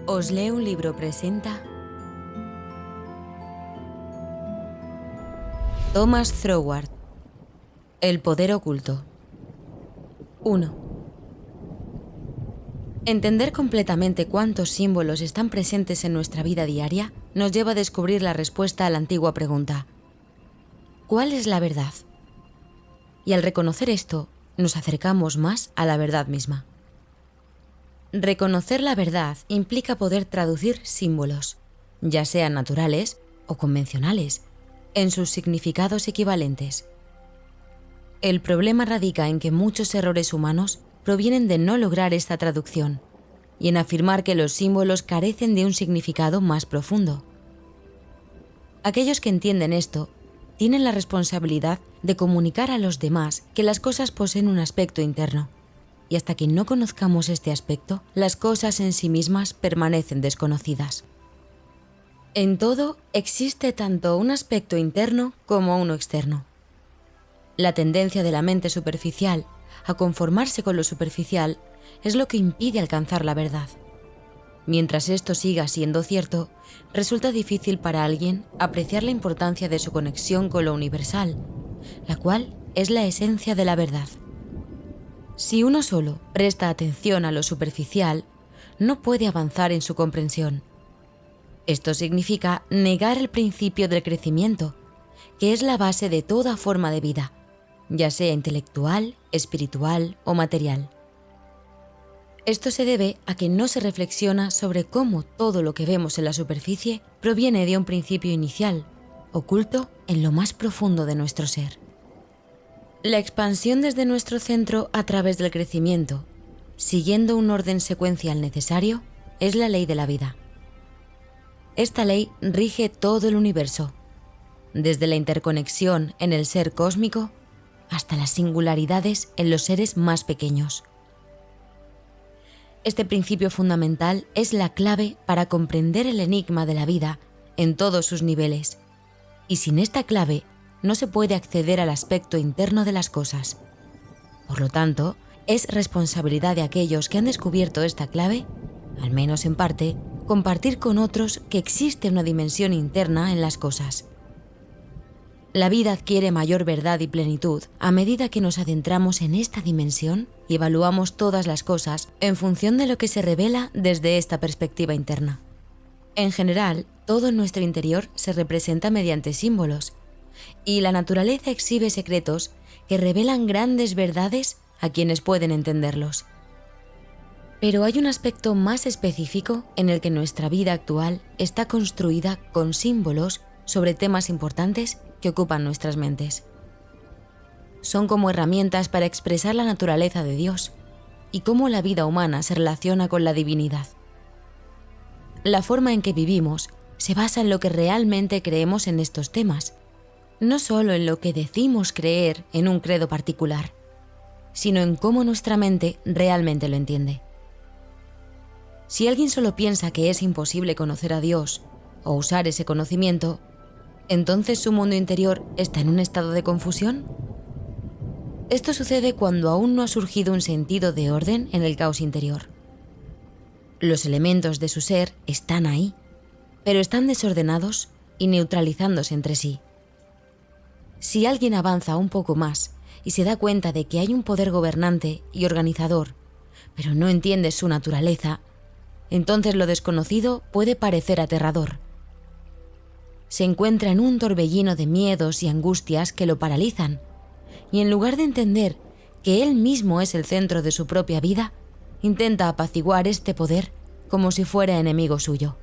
Os leo un libro presenta Thomas Troward, El poder oculto. 1. Entender completamente cuántos símbolos están presentes en nuestra vida diaria nos lleva a descubrir la respuesta a la antigua pregunta: ¿cuál es la verdad? Y al reconocer esto, nos acercamos más a la verdad misma. Reconocer la verdad implica poder traducir símbolos, ya sean naturales o convencionales, en sus significados equivalentes. El problema radica en que muchos errores humanos provienen de no lograr esta traducción y en afirmar que los símbolos carecen de un significado más profundo. Aquellos que entienden esto tienen la responsabilidad de comunicar a los demás que las cosas poseen un aspecto interno, y hasta que no conozcamos este aspecto, las cosas en sí mismas permanecen desconocidas. En todo existe tanto un aspecto interno como uno externo. La tendencia de la mente superficial a conformarse con lo superficial es lo que impide alcanzar la verdad. Mientras esto siga siendo cierto, resulta difícil para alguien apreciar la importancia de su conexión con lo universal, la cual es la esencia de la verdad. Si uno solo presta atención a lo superficial, no puede avanzar en su comprensión. Esto significa negar el principio del crecimiento, que es la base de toda forma de vida, ya sea intelectual, espiritual o material. Esto se debe a que no se reflexiona sobre cómo todo lo que vemos en la superficie proviene de un principio inicial, oculto en lo más profundo de nuestro ser. La expansión desde nuestro centro a través del crecimiento, siguiendo un orden secuencial necesario, es la ley de la vida. Esta ley rige todo el universo, desde la interconexión en el ser cósmico hasta las singularidades en los seres más pequeños. Este principio fundamental es la clave para comprender el enigma de la vida en todos sus niveles, y sin esta clave no se puede acceder al aspecto interno de las cosas. Por lo tanto, es responsabilidad de aquellos que han descubierto esta clave, al menos en parte, compartir con otros que existe una dimensión interna en las cosas. La vida adquiere mayor verdad y plenitud a medida que nos adentramos en esta dimensión y evaluamos todas las cosas en función de lo que se revela desde esta perspectiva interna. En general, todo en nuestro interior se representa mediante símbolos, y la naturaleza exhibe secretos que revelan grandes verdades a quienes pueden entenderlos. Pero hay un aspecto más específico en el que nuestra vida actual está construida con símbolos sobre temas importantes que ocupan nuestras mentes. Son como herramientas para expresar la naturaleza de Dios y cómo la vida humana se relaciona con la divinidad. La forma en que vivimos se basa en lo que realmente creemos en estos temas, no solo en lo que decimos creer en un credo particular, sino en cómo nuestra mente realmente lo entiende. Si alguien solo piensa que es imposible conocer a Dios o usar ese conocimiento, ¿entonces su mundo interior está en un estado de confusión? Esto sucede cuando aún no ha surgido un sentido de orden en el caos interior. Los elementos de su ser están ahí, pero están desordenados y neutralizándose entre sí. Si alguien avanza un poco más y se da cuenta de que hay un poder gobernante y organizador, pero no entiende su naturaleza, entonces lo desconocido puede parecer aterrador. Se encuentra en un torbellino de miedos y angustias que lo paralizan, y en lugar de entender que él mismo es el centro de su propia vida, intenta apaciguar este poder como si fuera enemigo suyo.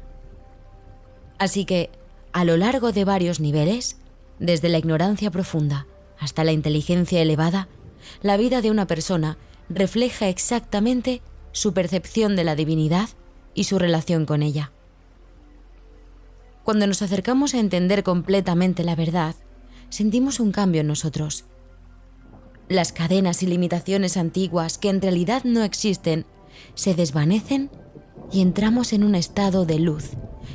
Así que, a lo largo de varios niveles, desde la ignorancia profunda hasta la inteligencia elevada, la vida de una persona refleja exactamente su percepción de la divinidad y su relación con ella. Cuando nos acercamos a entender completamente la verdad, sentimos un cambio en nosotros. Las cadenas y limitaciones antiguas que en realidad no existen se desvanecen y entramos en un estado de luz,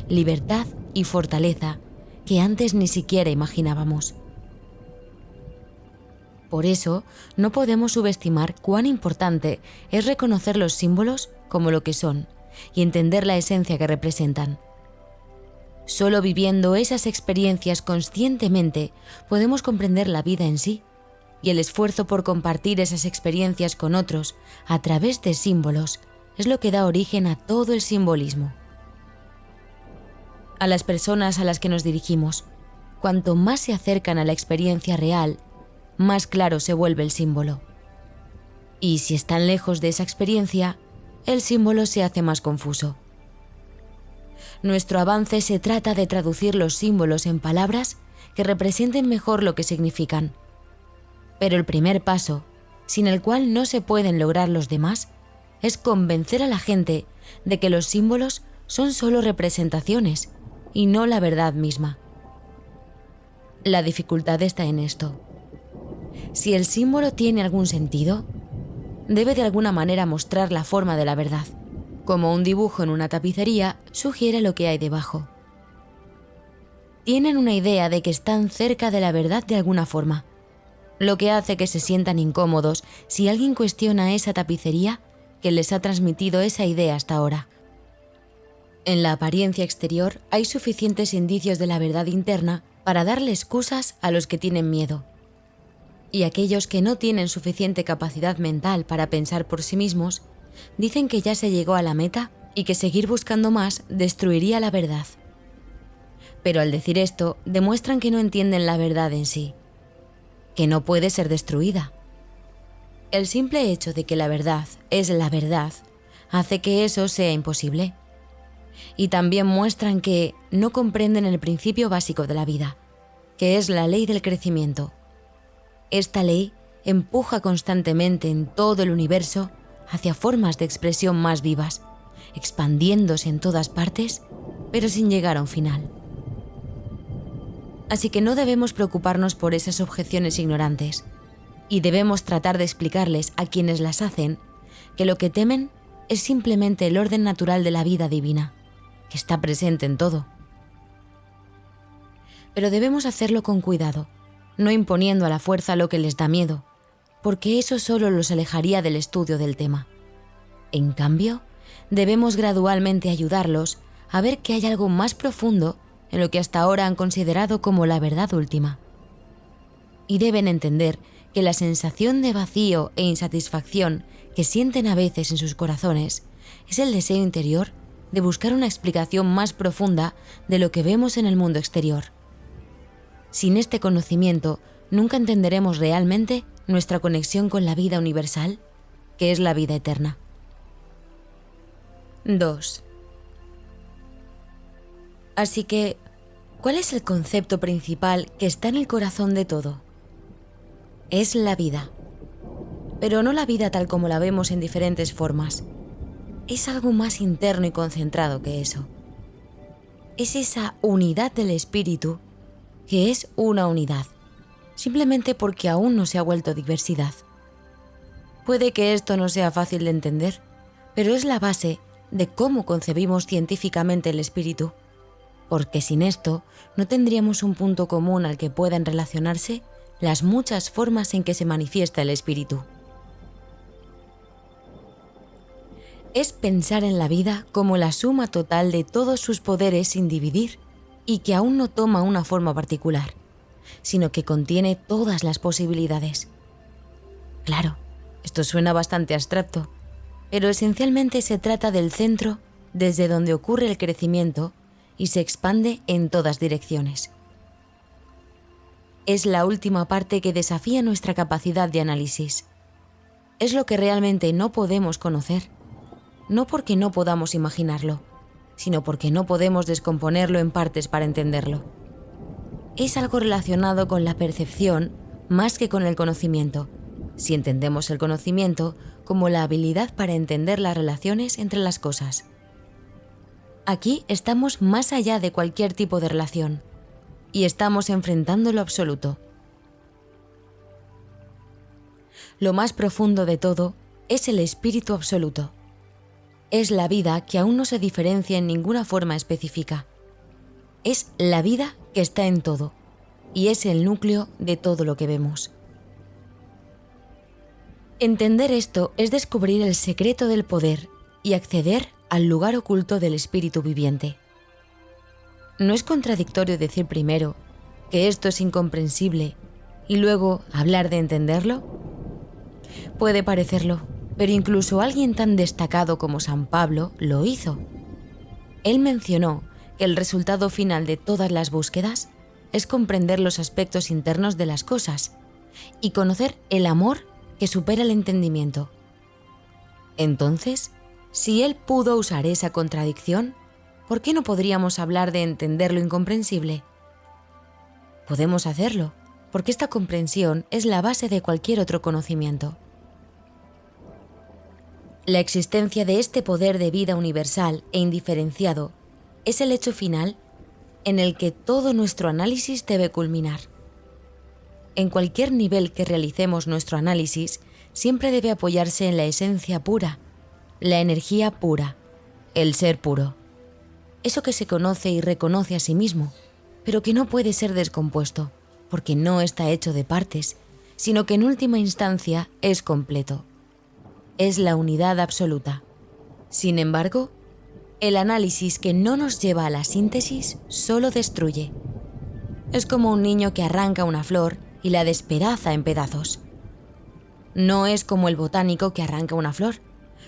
libertad y fortaleza que antes ni siquiera imaginábamos. Por eso, no podemos subestimar cuán importante es reconocer los símbolos como lo que son y entender la esencia que representan. Solo viviendo esas experiencias conscientemente podemos comprender la vida en sí, y el esfuerzo por compartir esas experiencias con otros a través de símbolos es lo que da origen a todo el simbolismo. A las personas a las que nos dirigimos, cuanto más se acercan a la experiencia real, más claro se vuelve el símbolo. Y si están lejos de esa experiencia, el símbolo se hace más confuso. Nuestro avance se trata de traducir los símbolos en palabras que representen mejor lo que significan. Pero el primer paso, sin el cual no se pueden lograr los demás, es convencer a la gente de que los símbolos son solo representaciones y no la verdad misma. La dificultad está en esto. Si el símbolo tiene algún sentido, debe de alguna manera mostrar la forma de la verdad, como un dibujo en una tapicería sugiere lo que hay debajo. Tienen una idea de que están cerca de la verdad de alguna forma, lo que hace que se sientan incómodos si alguien cuestiona esa tapicería que les ha transmitido esa idea hasta ahora. En la apariencia exterior hay suficientes indicios de la verdad interna para darle excusas a los que tienen miedo. Y aquellos que no tienen suficiente capacidad mental para pensar por sí mismos, dicen que ya se llegó a la meta y que seguir buscando más destruiría la verdad. Pero al decir esto, demuestran que no entienden la verdad en sí, que no puede ser destruida. El simple hecho de que la verdad es la verdad hace que eso sea imposible. Y también muestran que no comprenden el principio básico de la vida, que es la ley del crecimiento. Esta ley empuja constantemente en todo el universo hacia formas de expresión más vivas, expandiéndose en todas partes, pero sin llegar a un final. Así que no debemos preocuparnos por esas objeciones ignorantes, y debemos tratar de explicarles a quienes las hacen que lo que temen es simplemente el orden natural de la vida divina, que está presente en todo. Pero debemos hacerlo con cuidado, no imponiendo a la fuerza lo que les da miedo, porque eso solo los alejaría del estudio del tema. En cambio, debemos gradualmente ayudarlos a ver que hay algo más profundo en lo que hasta ahora han considerado como la verdad última. Y deben entender que la sensación de vacío e insatisfacción que sienten a veces en sus corazones es el deseo interior de buscar una explicación más profunda de lo que vemos en el mundo exterior. Sin este conocimiento, nunca entenderemos realmente nuestra conexión con la vida universal, que es la vida eterna. 2. Así que, ¿cuál es el concepto principal que está en el corazón de todo? Es la vida. Pero no la vida tal como la vemos en diferentes formas. Es algo más interno y concentrado que eso. Es esa unidad del espíritu que es una unidad, simplemente porque aún no se ha vuelto diversidad. Puede que esto no sea fácil de entender, pero es la base de cómo concebimos científicamente el espíritu, porque sin esto no tendríamos un punto común al que puedan relacionarse las muchas formas en que se manifiesta el espíritu. Es pensar en la vida como la suma total de todos sus poderes sin dividir y que aún no toma una forma particular, sino que contiene todas las posibilidades. Claro, esto suena bastante abstracto, pero esencialmente se trata del centro desde donde ocurre el crecimiento y se expande en todas direcciones. Es la última parte que desafía nuestra capacidad de análisis. Es lo que realmente no podemos conocer, no porque no podamos imaginarlo, sino porque no podemos descomponerlo en partes para entenderlo. Es algo relacionado con la percepción más que con el conocimiento, si entendemos el conocimiento como la habilidad para entender las relaciones entre las cosas. Aquí estamos más allá de cualquier tipo de relación, y estamos enfrentando lo absoluto. Lo más profundo de todo es el espíritu absoluto. Es la vida que aún no se diferencia en ninguna forma específica. Es la vida que está en todo, y es el núcleo de todo lo que vemos. Entender esto es descubrir el secreto del poder y acceder al lugar oculto del espíritu viviente. ¿No es contradictorio decir primero que esto es incomprensible y luego hablar de entenderlo? Puede parecerlo, pero incluso alguien tan destacado como San Pablo lo hizo. Él mencionó que el resultado final de todas las búsquedas es comprender los aspectos internos de las cosas y conocer el amor que supera el entendimiento. Entonces, si él pudo usar esa contradicción, ¿por qué no podríamos hablar de entender lo incomprensible? Podemos hacerlo, porque esta comprensión es la base de cualquier otro conocimiento. La existencia de este poder de vida universal e indiferenciado es el hecho final en el que todo nuestro análisis debe culminar. En cualquier nivel que realicemos nuestro análisis, siempre debe apoyarse en la esencia pura, la energía pura, el ser puro. Eso que se conoce y reconoce a sí mismo, pero que no puede ser descompuesto, porque no está hecho de partes, sino que en última instancia es completo. Es la unidad absoluta. Sin embargo, el análisis que no nos lleva a la síntesis solo destruye. Es como un niño que arranca una flor y la despedaza en pedazos. No es como el botánico que arranca una flor,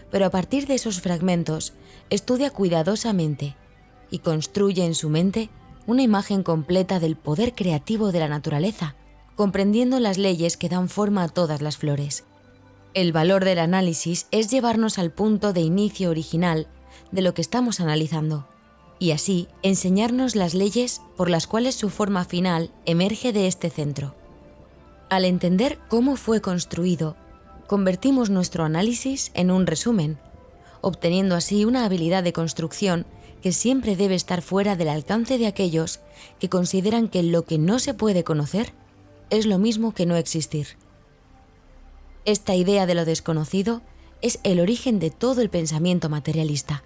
pero a partir de esos fragmentos estudia cuidadosamente y construye en su mente una imagen completa del poder creativo de la naturaleza, comprendiendo las leyes que dan forma a todas las flores. El valor del análisis es llevarnos al punto de inicio original de lo que estamos analizando, y así enseñarnos las leyes por las cuales su forma final emerge de este centro. Al entender cómo fue construido, convertimos nuestro análisis en un resumen, obteniendo así una habilidad de construcción que siempre debe estar fuera del alcance de aquellos que consideran que lo que no se puede conocer es lo mismo que no existir. Esta idea de lo desconocido es el origen de todo el pensamiento materialista.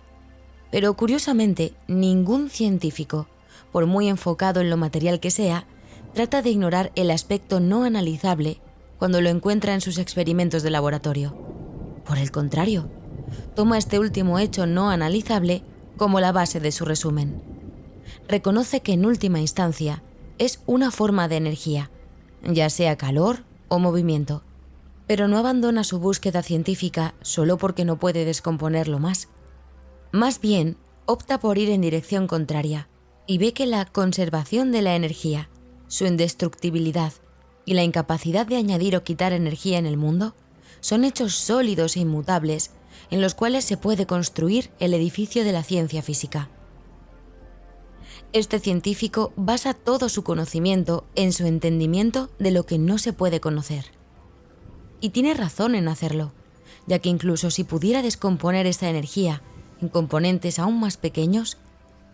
Pero curiosamente, ningún científico, por muy enfocado en lo material que sea, trata de ignorar el aspecto no analizable cuando lo encuentra en sus experimentos de laboratorio. Por el contrario, toma este último hecho no analizable como la base de su resumen. Reconoce que en última instancia es una forma de energía, ya sea calor o movimiento, pero no abandona su búsqueda científica solo porque no puede descomponerlo más. Más bien, opta por ir en dirección contraria y ve que la conservación de la energía, su indestructibilidad y la incapacidad de añadir o quitar energía en el mundo son hechos sólidos e inmutables en los cuales se puede construir el edificio de la ciencia física. Este científico basa todo su conocimiento en su entendimiento de lo que no se puede conocer. Y tiene razón en hacerlo, ya que incluso si pudiera descomponer esta energía en componentes aún más pequeños,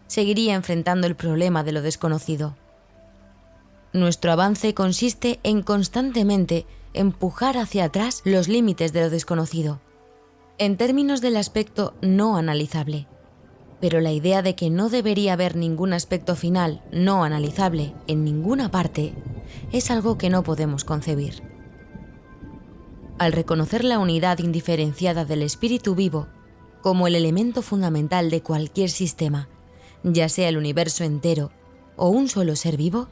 seguiría enfrentando el problema de lo desconocido. Nuestro avance consiste en constantemente empujar hacia atrás los límites de lo desconocido, en términos del aspecto no analizable. Pero la idea de que no debería haber ningún aspecto final no analizable en ninguna parte es algo que no podemos concebir. Al reconocer la unidad indiferenciada del espíritu vivo como el elemento fundamental de cualquier sistema, ya sea el universo entero o un solo ser vivo,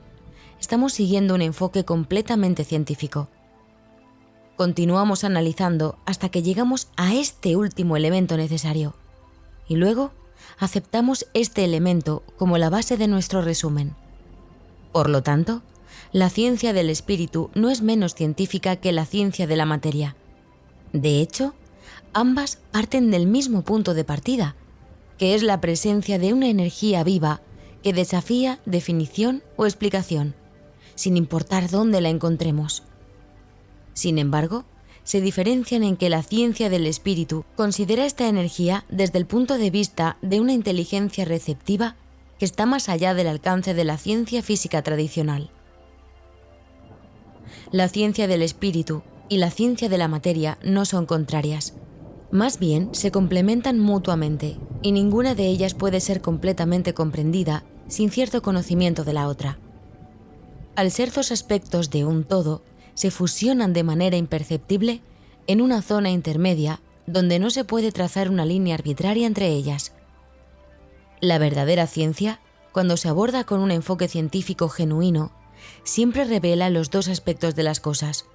estamos siguiendo un enfoque completamente científico. Continuamos analizando hasta que llegamos a este último elemento necesario, y luego aceptamos este elemento como la base de nuestro resumen. Por lo tanto, la ciencia del espíritu no es menos científica que la ciencia de la materia. De hecho, ambas parten del mismo punto de partida, que es la presencia de una energía viva que desafía definición o explicación, sin importar dónde la encontremos. Sin embargo, se diferencian en que la ciencia del espíritu considera esta energía desde el punto de vista de una inteligencia receptiva que está más allá del alcance de la ciencia física tradicional. La ciencia del espíritu y la ciencia de la materia no son contrarias. Más bien, se complementan mutuamente y ninguna de ellas puede ser completamente comprendida sin cierto conocimiento de la otra. Al ser dos aspectos de un todo, se fusionan de manera imperceptible en una zona intermedia donde no se puede trazar una línea arbitraria entre ellas. La verdadera ciencia, cuando se aborda con un enfoque científico genuino, siempre revela los dos aspectos de las cosas,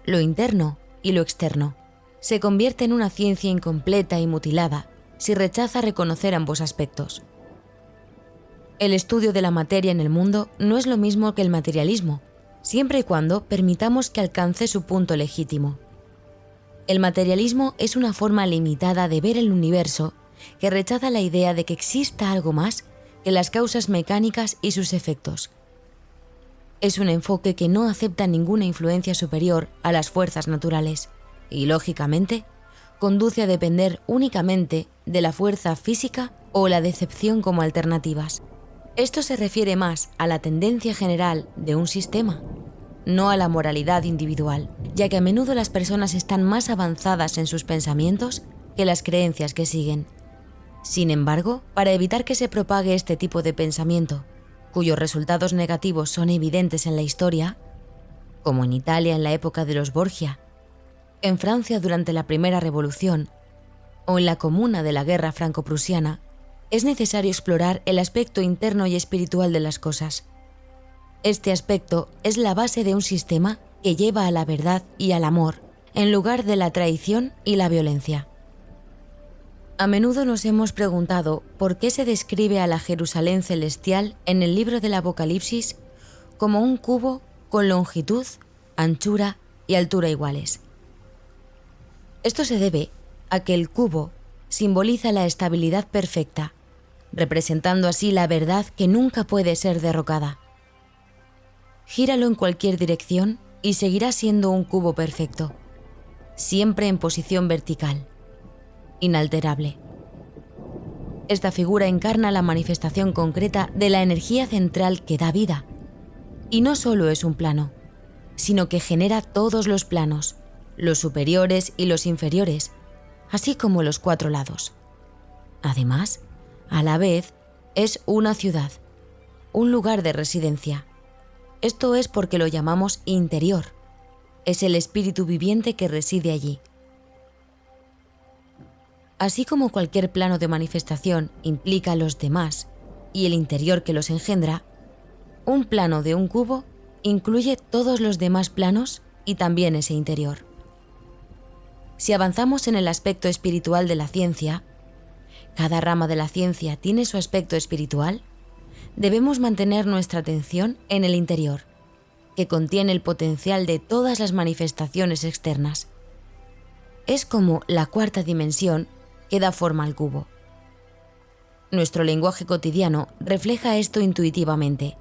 lo interno y lo externo. Se convierte en una ciencia incompleta y mutilada si rechaza reconocer ambos aspectos. El estudio de la materia en el mundo no es lo mismo que el materialismo, siempre y cuando permitamos que alcance su punto legítimo. El materialismo es una forma limitada de ver el universo que rechaza la idea de que exista algo más que las causas mecánicas y sus efectos. Es un enfoque que no acepta ninguna influencia superior a las fuerzas naturales y, lógicamente, conduce a depender únicamente de la fuerza física o la decepción como alternativas. Esto se refiere más a la tendencia general de un sistema, no a la moralidad individual, ya que a menudo las personas están más avanzadas en sus pensamientos que las creencias que siguen. Sin embargo, para evitar que se propague este tipo de pensamiento, cuyos resultados negativos son evidentes en la historia, como en Italia en la época de los Borgia, en Francia durante la Primera Revolución o en la Comuna de la Guerra Franco-Prusiana, es necesario explorar el aspecto interno y espiritual de las cosas. Este aspecto es la base de un sistema que lleva a la verdad y al amor, en lugar de la traición y la violencia. A menudo nos hemos preguntado por qué se describe a la Jerusalén celestial en el libro del Apocalipsis como un cubo con longitud, anchura y altura iguales. Esto se debe a que el cubo simboliza la estabilidad perfecta, representando así la verdad que nunca puede ser derrocada. Gíralo en cualquier dirección y seguirá siendo un cubo perfecto, siempre en posición vertical, inalterable. Esta figura encarna la manifestación concreta de la energía central que da vida, y no solo es un plano, sino que genera todos los planos, los superiores y los inferiores, así como los cuatro lados. Además, a la vez, es una ciudad, un lugar de residencia. Esto es porque lo llamamos interior. Es el espíritu viviente que reside allí. Así como cualquier plano de manifestación implica a los demás y el interior que los engendra, un plano de un cubo incluye todos los demás planos y también ese interior. Si avanzamos en el aspecto espiritual de la ciencia, cada rama de la ciencia tiene su aspecto espiritual, debemos mantener nuestra atención en el interior, que contiene el potencial de todas las manifestaciones externas. Es como la cuarta dimensión que da forma al cubo. Nuestro lenguaje cotidiano refleja esto intuitivamente.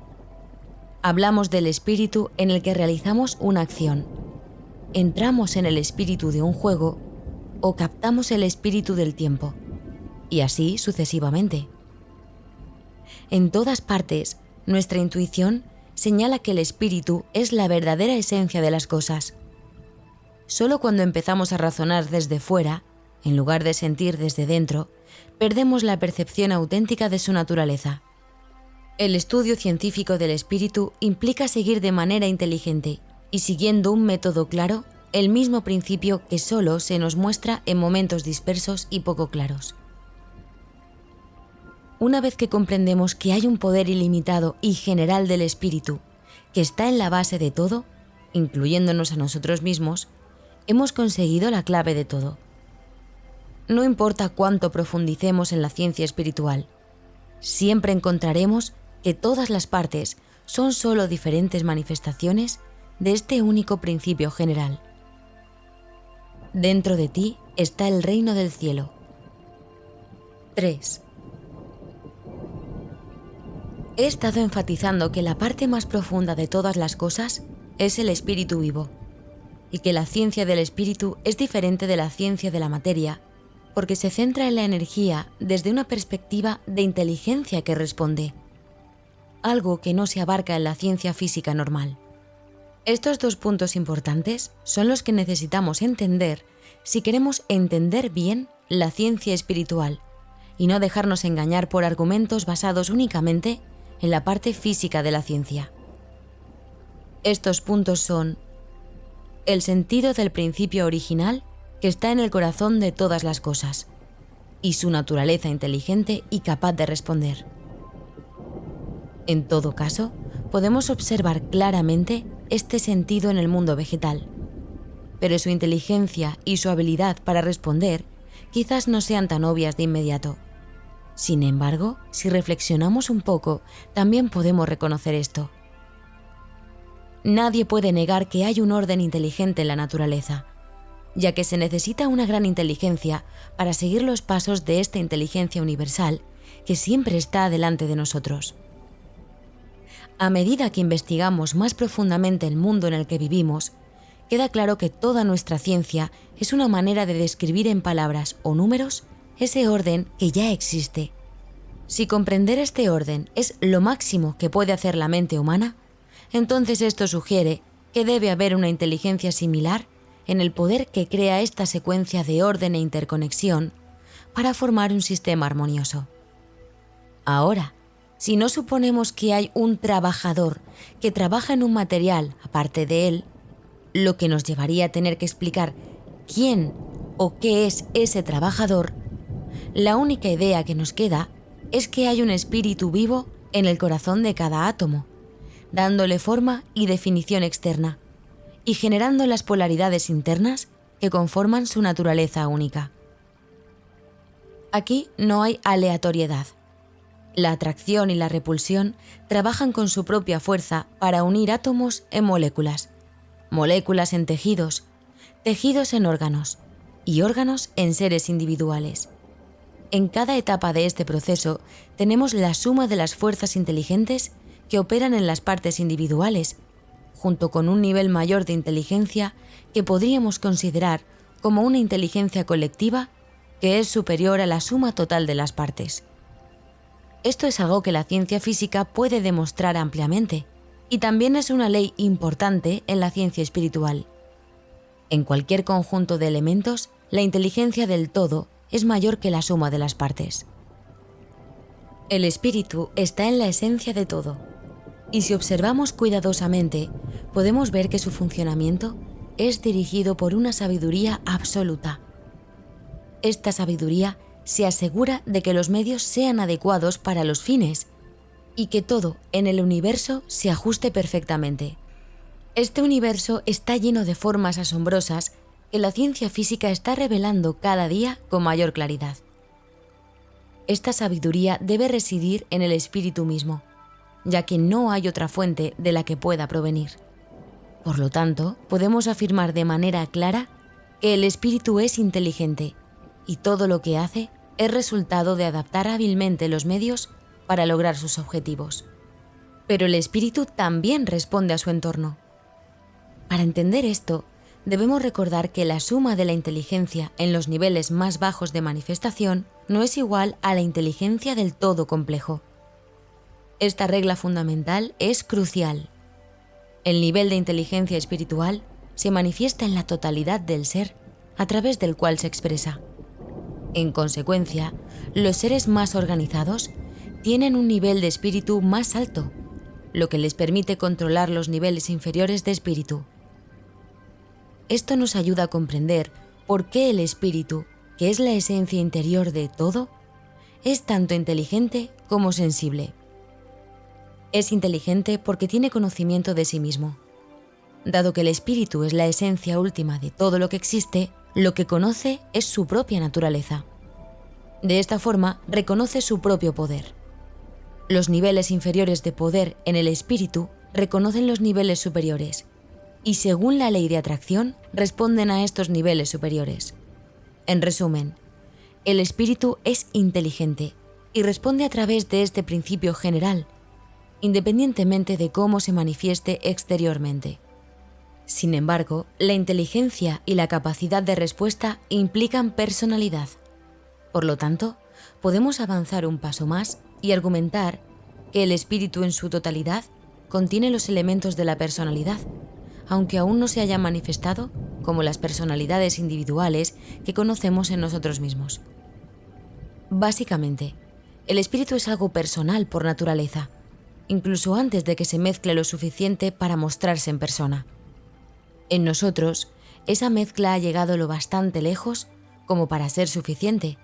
Hablamos del espíritu en el que realizamos una acción. Entramos en el espíritu de un juego o captamos el espíritu del tiempo, y así sucesivamente. En todas partes, nuestra intuición señala que el espíritu es la verdadera esencia de las cosas. Solo cuando empezamos a razonar desde fuera, en lugar de sentir desde dentro, perdemos la percepción auténtica de su naturaleza. El estudio científico del espíritu implica seguir de manera inteligente y siguiendo un método claro el mismo principio que solo se nos muestra en momentos dispersos y poco claros. Una vez que comprendemos que hay un poder ilimitado y general del espíritu, que está en la base de todo, incluyéndonos a nosotros mismos, hemos conseguido la clave de todo. No importa cuánto profundicemos en la ciencia espiritual, siempre encontraremos que todas las partes son solo diferentes manifestaciones de este único principio general. Dentro de ti está el reino del cielo. 3. He estado enfatizando que la parte más profunda de todas las cosas es el espíritu vivo, y que la ciencia del espíritu es diferente de la ciencia de la materia, porque se centra en la energía desde una perspectiva de inteligencia que responde, algo que no se abarca en la ciencia física normal. Estos dos puntos importantes son los que necesitamos entender si queremos entender bien la ciencia espiritual y no dejarnos engañar por argumentos basados únicamente en la parte física de la ciencia. Estos puntos son el sentido del principio original que está en el corazón de todas las cosas, y su naturaleza inteligente y capaz de responder. En todo caso, podemos observar claramente este sentido en el mundo vegetal, pero su inteligencia y su habilidad para responder quizás no sean tan obvias de inmediato. Sin embargo, si reflexionamos un poco, también podemos reconocer esto. Nadie puede negar que hay un orden inteligente en la naturaleza, ya que se necesita una gran inteligencia para seguir los pasos de esta inteligencia universal que siempre está delante de nosotros. A medida que investigamos más profundamente el mundo en el que vivimos, queda claro que toda nuestra ciencia es una manera de describir en palabras o números ese orden que ya existe. Si comprender este orden es lo máximo que puede hacer la mente humana, entonces esto sugiere que debe haber una inteligencia similar en el poder que crea esta secuencia de orden e interconexión para formar un sistema armonioso. Ahora, si no suponemos que hay un trabajador que trabaja en un material aparte de él, lo que nos llevaría a tener que explicar quién o qué es ese trabajador, la única idea que nos queda es que hay un espíritu vivo en el corazón de cada átomo, dándole forma y definición externa, y generando las polaridades internas que conforman su naturaleza única. Aquí no hay aleatoriedad. La atracción y la repulsión trabajan con su propia fuerza para unir átomos en moléculas, moléculas en tejidos, tejidos en órganos y órganos en seres individuales. En cada etapa de este proceso tenemos la suma de las fuerzas inteligentes que operan en las partes individuales, junto con un nivel mayor de inteligencia que podríamos considerar como una inteligencia colectiva que es superior a la suma total de las partes. Esto es algo que la ciencia física puede demostrar ampliamente, y también es una ley importante en la ciencia espiritual. En cualquier conjunto de elementos, la inteligencia del todo es mayor que la suma de las partes. El espíritu está en la esencia de todo, y si observamos cuidadosamente, podemos ver que su funcionamiento es dirigido por una sabiduría absoluta. Esta sabiduría se asegura de que los medios sean adecuados para los fines y que todo en el universo se ajuste perfectamente. Este universo está lleno de formas asombrosas que la ciencia física está revelando cada día con mayor claridad. Esta sabiduría debe residir en el espíritu mismo, ya que no hay otra fuente de la que pueda provenir. Por lo tanto, podemos afirmar de manera clara que el espíritu es inteligente y todo lo que hace es resultado de adaptar hábilmente los medios para lograr sus objetivos. Pero el espíritu también responde a su entorno. Para entender esto, debemos recordar que la suma de la inteligencia en los niveles más bajos de manifestación no es igual a la inteligencia del todo complejo. Esta regla fundamental es crucial. El nivel de inteligencia espiritual se manifiesta en la totalidad del ser a través del cual se expresa. En consecuencia, los seres más organizados tienen un nivel de espíritu más alto, lo que les permite controlar los niveles inferiores de espíritu. Esto nos ayuda a comprender por qué el espíritu, que es la esencia interior de todo, es tanto inteligente como sensible. Es inteligente porque tiene conocimiento de sí mismo. Dado que el espíritu es la esencia última de todo lo que existe, lo que conoce es su propia naturaleza. De esta forma, reconoce su propio poder. Los niveles inferiores de poder en el espíritu reconocen los niveles superiores, y según la ley de atracción, responden a estos niveles superiores. En resumen, el espíritu es inteligente y responde a través de este principio general, independientemente de cómo se manifieste exteriormente. Sin embargo, la inteligencia y la capacidad de respuesta implican personalidad. Por lo tanto, podemos avanzar un paso más y argumentar que el espíritu en su totalidad contiene los elementos de la personalidad, aunque aún no se haya manifestado como las personalidades individuales que conocemos en nosotros mismos. Básicamente, el espíritu es algo personal por naturaleza, incluso antes de que se mezcle lo suficiente para mostrarse en persona. En nosotros, esa mezcla ha llegado lo bastante lejos como para ser suficiente,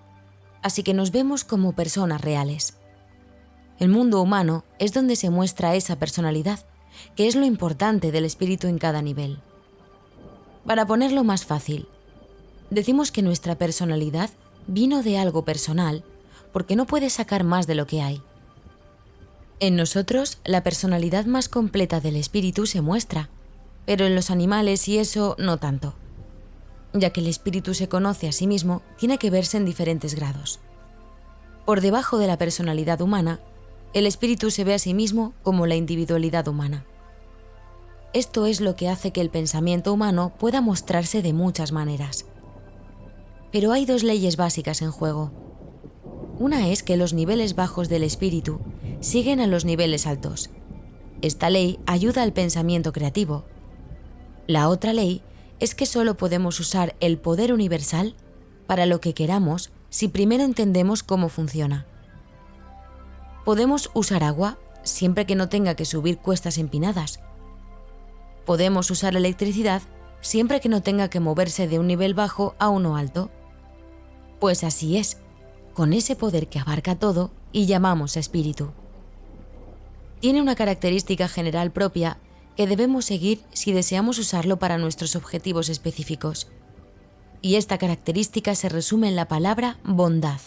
así que nos vemos como personas reales. El mundo humano es donde se muestra esa personalidad, que es lo importante del espíritu en cada nivel. Para ponerlo más fácil, decimos que nuestra personalidad vino de algo personal porque no puede sacar más de lo que hay. En nosotros, la personalidad más completa del espíritu se muestra, pero en los animales y eso no tanto. Ya que el espíritu se conoce a sí mismo, tiene que verse en diferentes grados. Por debajo de la personalidad humana, el espíritu se ve a sí mismo como la individualidad humana. Esto es lo que hace que el pensamiento humano pueda mostrarse de muchas maneras. Pero hay dos leyes básicas en juego. Una es que los niveles bajos del espíritu siguen a los niveles altos. Esta ley ayuda al pensamiento creativo. La otra ley es que solo podemos usar el poder universal para lo que queramos si primero entendemos cómo funciona. Podemos usar agua siempre que no tenga que subir cuestas empinadas. Podemos usar electricidad siempre que no tenga que moverse de un nivel bajo a uno alto. Pues así es, con ese poder que abarca todo y llamamos espíritu. Tiene una característica general propia que debemos seguir si deseamos usarlo para nuestros objetivos específicos. Y esta característica se resume en la palabra bondad.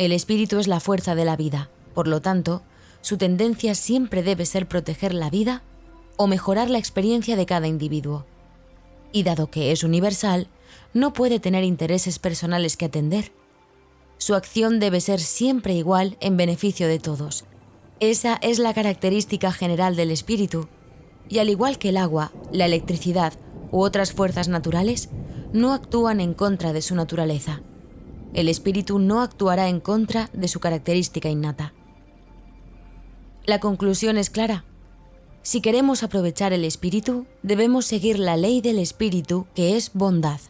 El espíritu es la fuerza de la vida, por lo tanto, su tendencia siempre debe ser proteger la vida o mejorar la experiencia de cada individuo. Y dado que es universal, no puede tener intereses personales que atender. Su acción debe ser siempre igual en beneficio de todos. Esa es la característica general del espíritu, y al igual que el agua, la electricidad u otras fuerzas naturales, no actúan en contra de su naturaleza. El espíritu no actuará en contra de su característica innata. La conclusión es clara. Si queremos aprovechar el espíritu, debemos seguir la ley del espíritu, que es bondad.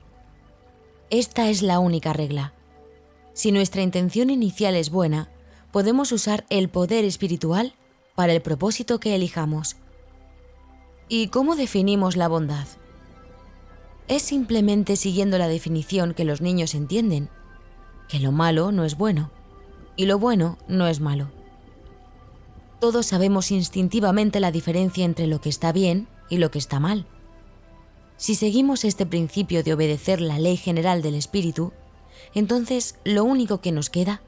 Esta es la única regla. Si nuestra intención inicial es buena, podemos usar el poder espiritual para el propósito que elijamos. ¿Y cómo definimos la bondad? Es simplemente siguiendo la definición que los niños entienden, que lo malo no es bueno y lo bueno no es malo. Todos sabemos instintivamente la diferencia entre lo que está bien y lo que está mal. Si seguimos este principio de obedecer la ley general del espíritu, entonces lo único que nos queda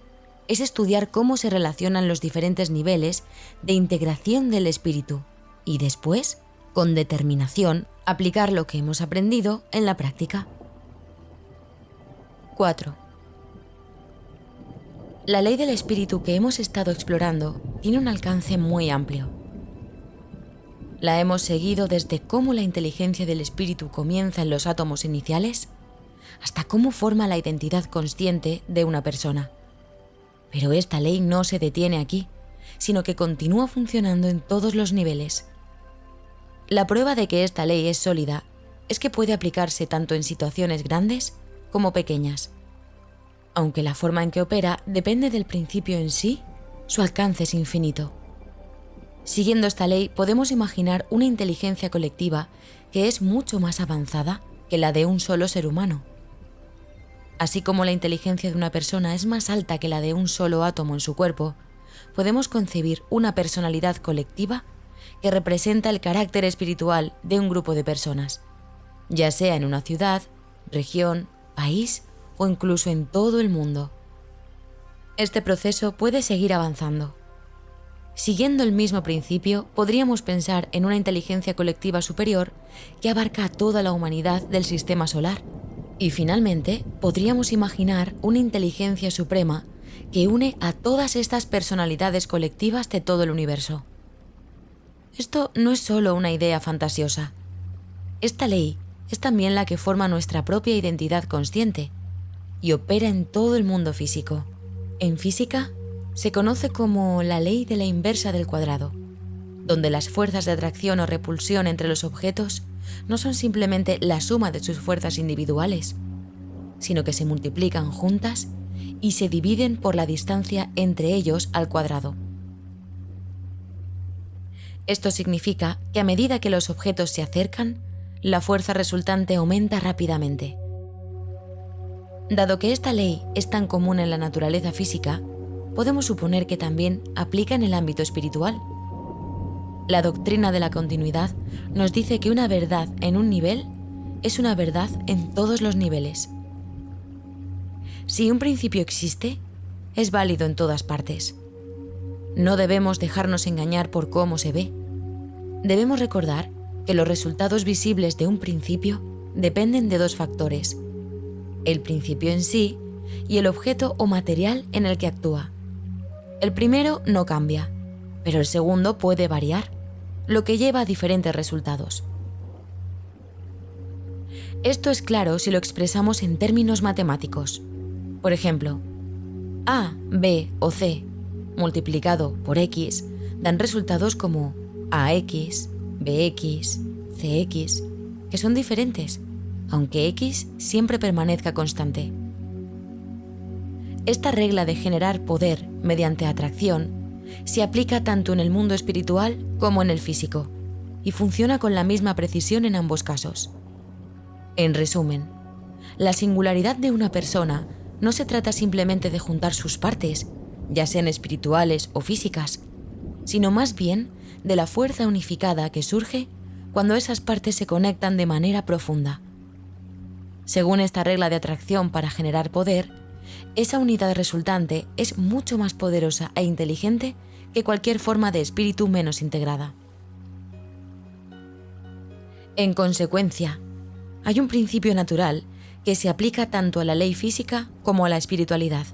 es estudiar cómo se relacionan los diferentes niveles de integración del espíritu y después, con determinación, aplicar lo que hemos aprendido en la práctica. 4. La ley del espíritu que hemos estado explorando tiene un alcance muy amplio. La hemos seguido desde cómo la inteligencia del espíritu comienza en los átomos iniciales hasta cómo forma la identidad consciente de una persona. Pero esta ley no se detiene aquí, sino que continúa funcionando en todos los niveles. La prueba de que esta ley es sólida es que puede aplicarse tanto en situaciones grandes como pequeñas. Aunque la forma en que opera depende del principio en sí, su alcance es infinito. Siguiendo esta ley, podemos imaginar una inteligencia colectiva que es mucho más avanzada que la de un solo ser humano. Así como la inteligencia de una persona es más alta que la de un solo átomo en su cuerpo, podemos concebir una personalidad colectiva que representa el carácter espiritual de un grupo de personas, ya sea en una ciudad, región, país o incluso en todo el mundo. Este proceso puede seguir avanzando. Siguiendo el mismo principio, podríamos pensar en una inteligencia colectiva superior que abarca a toda la humanidad del sistema solar. Y finalmente, podríamos imaginar una inteligencia suprema que une a todas estas personalidades colectivas de todo el universo. Esto no es solo una idea fantasiosa. Esta ley es también la que forma nuestra propia identidad consciente y opera en todo el mundo físico. En física, se conoce como la ley de la inversa del cuadrado, donde las fuerzas de atracción o repulsión entre los objetos no son simplemente la suma de sus fuerzas individuales, sino que se multiplican juntas y se dividen por la distancia entre ellos al cuadrado. Esto significa que a medida que los objetos se acercan, la fuerza resultante aumenta rápidamente. Dado que esta ley es tan común en la naturaleza física, podemos suponer que también aplica en el ámbito espiritual. La doctrina de la continuidad nos dice que una verdad en un nivel es una verdad en todos los niveles. Si un principio existe, es válido en todas partes. No debemos dejarnos engañar por cómo se ve. Debemos recordar que los resultados visibles de un principio dependen de dos factores: el principio en sí y el objeto o material en el que actúa. El primero no cambia, pero el segundo puede variar, lo que lleva a diferentes resultados. Esto es claro si lo expresamos en términos matemáticos. Por ejemplo, A, B o C multiplicado por X dan resultados como AX, BX, CX, que son diferentes, aunque X siempre permanezca constante. Esta regla de generar poder mediante atracción se aplica tanto en el mundo espiritual como en el físico, y funciona con la misma precisión en ambos casos. En resumen, la singularidad de una persona no se trata simplemente de juntar sus partes, ya sean espirituales o físicas, sino más bien de la fuerza unificada que surge cuando esas partes se conectan de manera profunda. Según esta regla de atracción para generar poder, esa unidad resultante es mucho más poderosa e inteligente que cualquier forma de espíritu menos integrada. En consecuencia, hay un principio natural que se aplica tanto a la ley física como a la espiritualidad,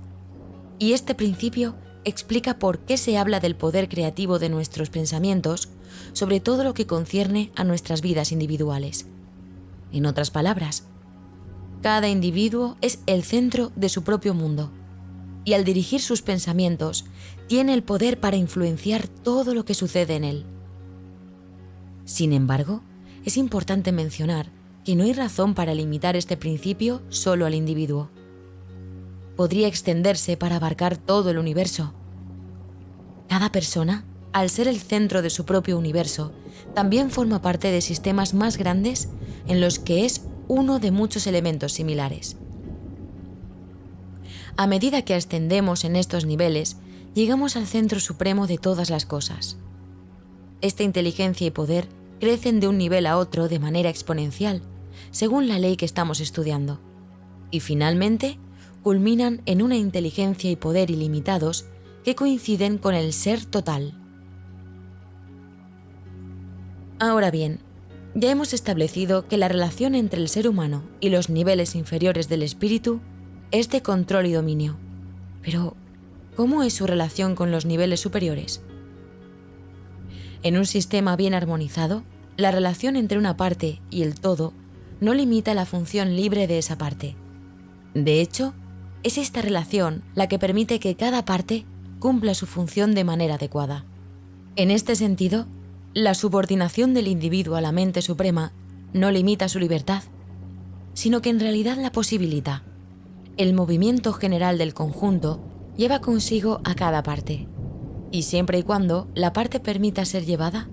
y este principio explica por qué se habla del poder creativo de nuestros pensamientos sobre todo lo que concierne a nuestras vidas individuales. En otras palabras, cada individuo es el centro de su propio mundo, y al dirigir sus pensamientos, tiene el poder para influenciar todo lo que sucede en él. Sin embargo, es importante mencionar que no hay razón para limitar este principio solo al individuo. Podría extenderse para abarcar todo el universo. Cada persona, al ser el centro de su propio universo, también forma parte de sistemas más grandes en los que es uno de muchos elementos similares. A medida que ascendemos en estos niveles, llegamos al centro supremo de todas las cosas. Esta inteligencia y poder crecen de un nivel a otro de manera exponencial, según la ley que estamos estudiando, y finalmente culminan en una inteligencia y poder ilimitados que coinciden con el ser total. Ahora bien, ya hemos establecido que la relación entre el ser humano y los niveles inferiores del espíritu es de control y dominio. Pero, ¿cómo es su relación con los niveles superiores? En un sistema bien armonizado, la relación entre una parte y el todo no limita la función libre de esa parte. De hecho, es esta relación la que permite que cada parte cumpla su función de manera adecuada. En este sentido, la subordinación del individuo a la mente suprema no limita su libertad, sino que en realidad la posibilita. El movimiento general del conjunto lleva consigo a cada parte, y siempre y cuando la parte permita ser llevada,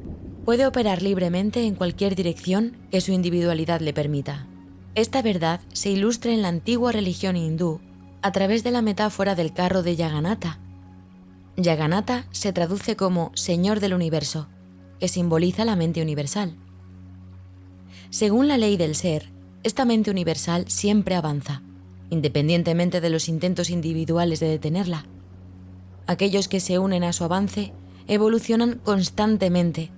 puede operar libremente en cualquier dirección que su individualidad le permita. Esta verdad se ilustra en la antigua religión hindú a través de la metáfora del carro de Jagannatha. Jagannatha se traduce como Señor del Universo, que simboliza la mente universal. Según la ley del ser, esta mente universal siempre avanza, independientemente de los intentos individuales de detenerla. Aquellos que se unen a su avance evolucionan constantemente,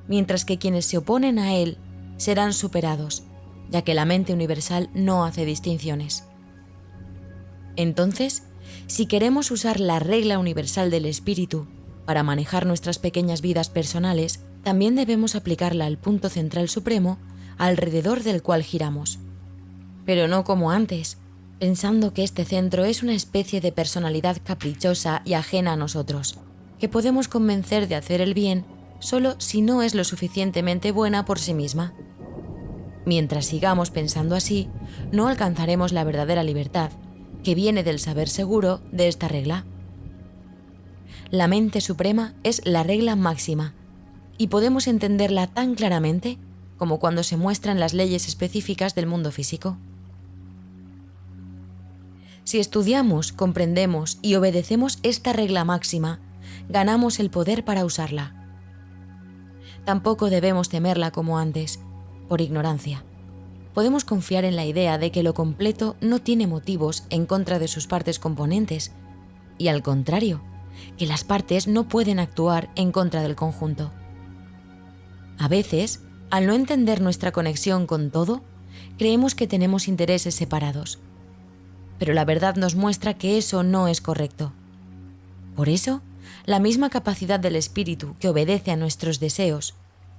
mientras que quienes se oponen a él serán superados, ya que la mente universal no hace distinciones. Entonces, si queremos usar la regla universal del espíritu para manejar nuestras pequeñas vidas personales, también debemos aplicarla al punto central supremo alrededor del cual giramos. Pero no como antes, pensando que este centro es una especie de personalidad caprichosa y ajena a nosotros, que podemos convencer de hacer el bien solo si no es lo suficientemente buena por sí misma. Mientras sigamos pensando así, no alcanzaremos la verdadera libertad, que viene del saber seguro de esta regla. La mente suprema es la regla máxima, y podemos entenderla tan claramente como cuando se muestran las leyes específicas del mundo físico. Si estudiamos, comprendemos y obedecemos esta regla máxima, ganamos el poder para usarla. Tampoco debemos temerla como antes, por ignorancia. Podemos confiar en la idea de que lo completo no tiene motivos en contra de sus partes componentes, y al contrario, que las partes no pueden actuar en contra del conjunto. A veces, al no entender nuestra conexión con todo, creemos que tenemos intereses separados. Pero la verdad nos muestra que eso no es correcto. Por eso, la misma capacidad del espíritu que obedece a nuestros deseos,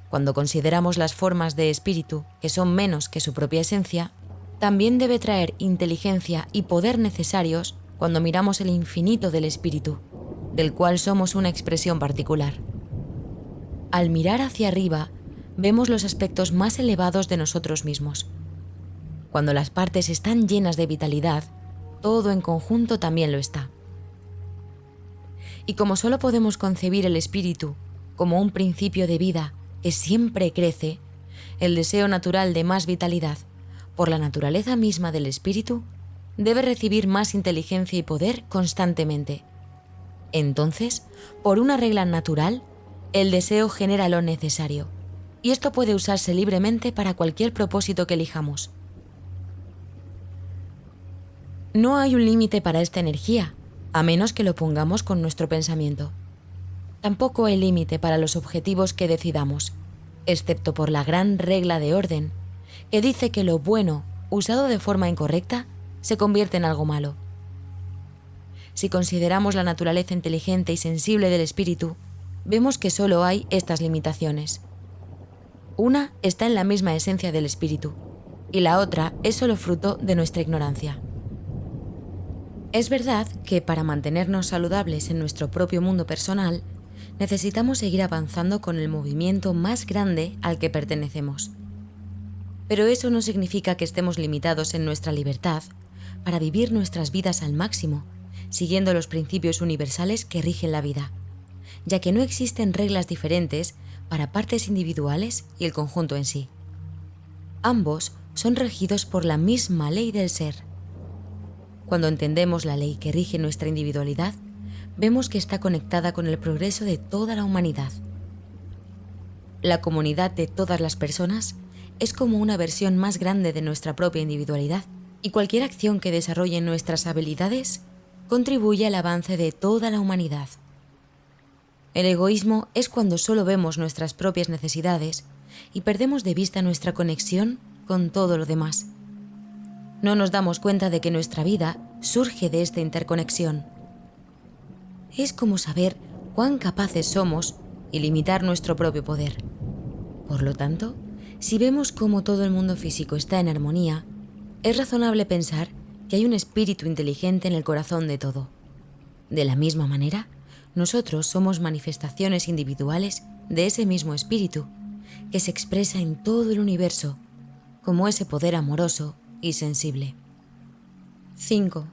cuando consideramos las formas de espíritu que son menos que su propia esencia, también debe traer inteligencia y poder necesarios cuando miramos el infinito del espíritu, del cual somos una expresión particular. Al mirar hacia arriba, vemos los aspectos más elevados de nosotros mismos. Cuando las partes están llenas de vitalidad, todo en conjunto también lo está. Y como solo podemos concebir el espíritu como un principio de vida que siempre crece, el deseo natural de más vitalidad, por la naturaleza misma del espíritu, debe recibir más inteligencia y poder constantemente. Entonces, por una regla natural, el deseo genera lo necesario, y esto puede usarse libremente para cualquier propósito que elijamos. No hay un límite para esta energía, a menos que lo pongamos con nuestro pensamiento. Tampoco hay límite para los objetivos que decidamos, excepto por la gran regla de orden, que dice que lo bueno, usado de forma incorrecta, se convierte en algo malo. Si consideramos la naturaleza inteligente y sensible del espíritu, vemos que solo hay estas limitaciones. Una está en la misma esencia del espíritu, y la otra es solo fruto de nuestra ignorancia. Es verdad que para mantenernos saludables en nuestro propio mundo personal, necesitamos seguir avanzando con el movimiento más grande al que pertenecemos. Pero eso no significa que estemos limitados en nuestra libertad para vivir nuestras vidas al máximo, siguiendo los principios universales que rigen la vida, ya que no existen reglas diferentes para partes individuales y el conjunto en sí. Ambos son regidos por la misma ley del ser. Cuando entendemos la ley que rige nuestra individualidad, vemos que está conectada con el progreso de toda la humanidad. La comunidad de todas las personas es como una versión más grande de nuestra propia individualidad, y cualquier acción que desarrolle nuestras habilidades contribuye al avance de toda la humanidad. El egoísmo es cuando solo vemos nuestras propias necesidades y perdemos de vista nuestra conexión con todo lo demás. No nos damos cuenta de que nuestra vida surge de esta interconexión. Es como saber cuán capaces somos y limitar nuestro propio poder. Por lo tanto, si vemos cómo todo el mundo físico está en armonía, es razonable pensar que hay un espíritu inteligente en el corazón de todo. De la misma manera, nosotros somos manifestaciones individuales de ese mismo espíritu, que se expresa en todo el universo, como ese poder amoroso y sensible. 5.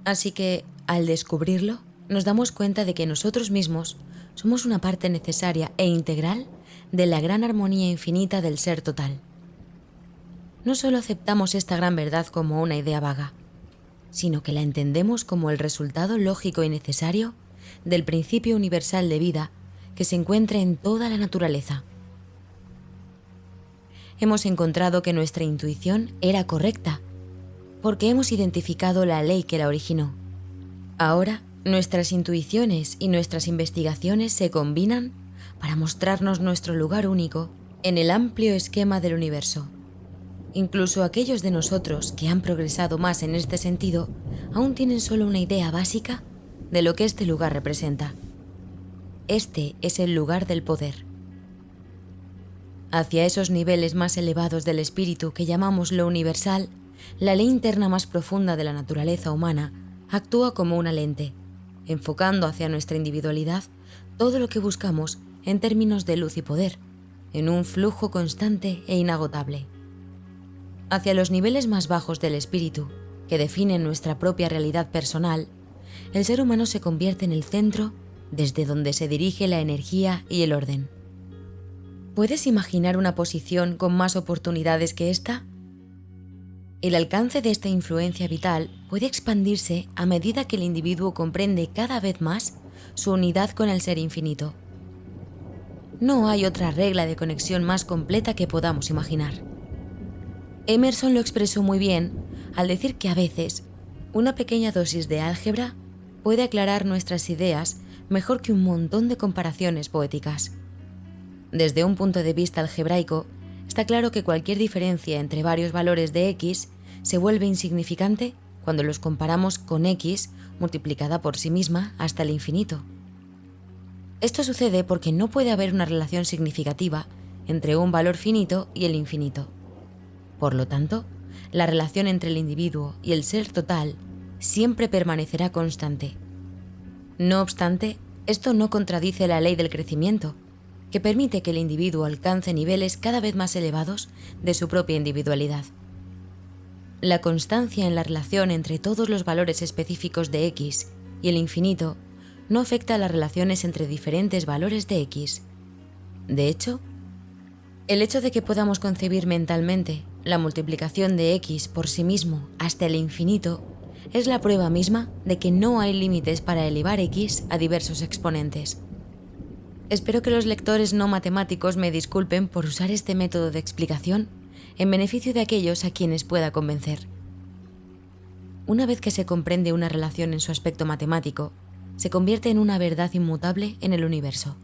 Así que, al descubrirlo, nos damos cuenta de que nosotros mismos somos una parte necesaria e integral de la gran armonía infinita del ser total. No solo aceptamos esta gran verdad como una idea vaga, sino que la entendemos como el resultado lógico y necesario del principio universal de vida que se encuentra en toda la naturaleza. Hemos encontrado que nuestra intuición era correcta, porque hemos identificado la ley que la originó. Ahora, nuestras intuiciones y nuestras investigaciones se combinan para mostrarnos nuestro lugar único en el amplio esquema del universo. Incluso aquellos de nosotros que han progresado más en este sentido aún tienen solo una idea básica de lo que este lugar representa. Este es el lugar del poder. Hacia esos niveles más elevados del espíritu que llamamos lo universal, la ley interna más profunda de la naturaleza humana actúa como una lente, enfocando hacia nuestra individualidad todo lo que buscamos en términos de luz y poder, en un flujo constante e inagotable. Hacia los niveles más bajos del espíritu, que definen nuestra propia realidad personal, el ser humano se convierte en el centro desde donde se dirige la energía y el orden. ¿Puedes imaginar una posición con más oportunidades que esta? El alcance de esta influencia vital puede expandirse a medida que el individuo comprende cada vez más su unidad con el ser infinito. No hay otra regla de conexión más completa que podamos imaginar. Emerson lo expresó muy bien al decir que a veces una pequeña dosis de álgebra puede aclarar nuestras ideas mejor que un montón de comparaciones poéticas. Desde un punto de vista algebraico, está claro que cualquier diferencia entre varios valores de x se vuelve insignificante cuando los comparamos con x multiplicada por sí misma hasta el infinito. Esto sucede porque no puede haber una relación significativa entre un valor finito y el infinito. Por lo tanto, la relación entre el individuo y el ser total siempre permanecerá constante. No obstante, esto no contradice la ley del crecimiento, que permite que el individuo alcance niveles cada vez más elevados de su propia individualidad. La constancia en la relación entre todos los valores específicos de x y el infinito no afecta a las relaciones entre diferentes valores de x. De hecho, el hecho de que podamos concebir mentalmente la multiplicación de x por sí mismo hasta el infinito es la prueba misma de que no hay límites para elevar x a diversos exponentes. Espero que los lectores no matemáticos me disculpen por usar este método de explicación en beneficio de aquellos a quienes pueda convencer. Una vez que se comprende una relación en su aspecto matemático, se convierte en una verdad inmutable en el universo.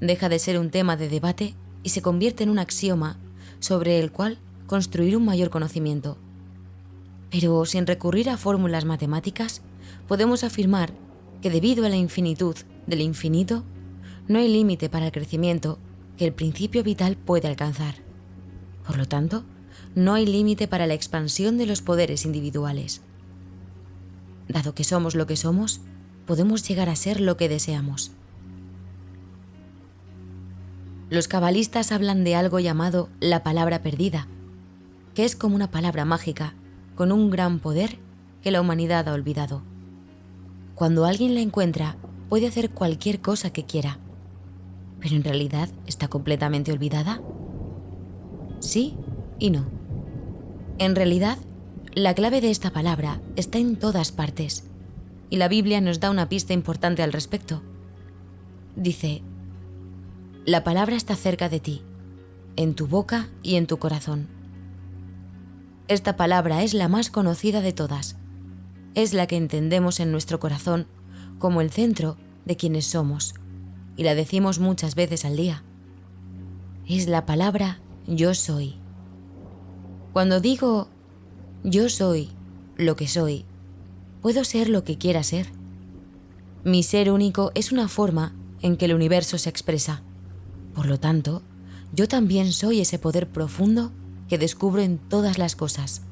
Deja de ser un tema de debate y se convierte en un axioma sobre el cual construir un mayor conocimiento. Pero sin recurrir a fórmulas matemáticas, podemos afirmar que debido a la infinitud del infinito, no hay límite para el crecimiento que el principio vital puede alcanzar. Por lo tanto, no hay límite para la expansión de los poderes individuales. Dado que somos lo que somos, podemos llegar a ser lo que deseamos. Los cabalistas hablan de algo llamado la palabra perdida, que es como una palabra mágica con un gran poder que la humanidad ha olvidado. Cuando alguien la encuentra, puede hacer cualquier cosa que quiera. ¿Pero en realidad está completamente olvidada? Sí y no. En realidad, la clave de esta palabra está en todas partes, y la Biblia nos da una pista importante al respecto. Dice: la palabra está cerca de ti, en tu boca y en tu corazón. Esta palabra es la más conocida de todas. Es la que entendemos en nuestro corazón como el centro de quienes somos, y la decimos muchas veces al día. Es la palabra yo soy. Cuando digo yo soy lo que soy, puedo ser lo que quiera ser. Mi ser único es una forma en que el universo se expresa. Por lo tanto, yo también soy ese poder profundo que descubro en todas las cosas.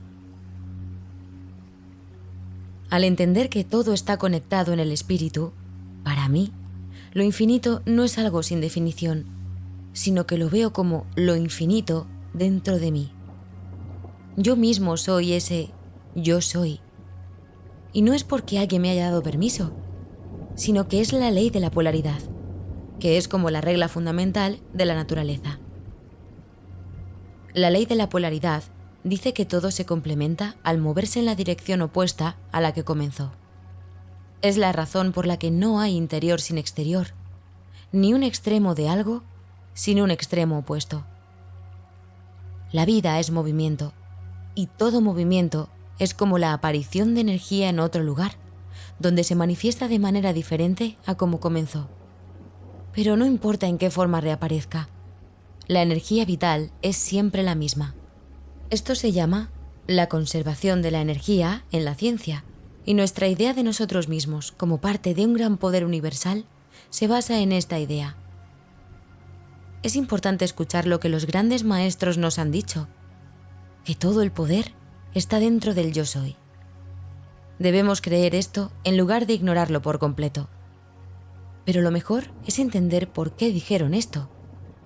Al entender que todo está conectado en el espíritu, para mí, lo infinito no es algo sin definición, sino que lo veo como lo infinito dentro de mí. Yo mismo soy ese yo soy. Y no es porque alguien me haya dado permiso, sino que es la ley de la polaridad, que es como la regla fundamental de la naturaleza. La ley de la polaridad dice que todo se complementa al moverse en la dirección opuesta a la que comenzó. Es la razón por la que no hay interior sin exterior, ni un extremo de algo sin un extremo opuesto. La vida es movimiento, y todo movimiento es como la aparición de energía en otro lugar, donde se manifiesta de manera diferente a como comenzó. Pero no importa en qué forma reaparezca, la energía vital es siempre la misma. Esto se llama la conservación de la energía en la ciencia, y nuestra idea de nosotros mismos como parte de un gran poder universal se basa en esta idea. Es importante escuchar lo que los grandes maestros nos han dicho, que todo el poder está dentro del yo soy. Debemos creer esto en lugar de ignorarlo por completo. Pero lo mejor es entender por qué dijeron esto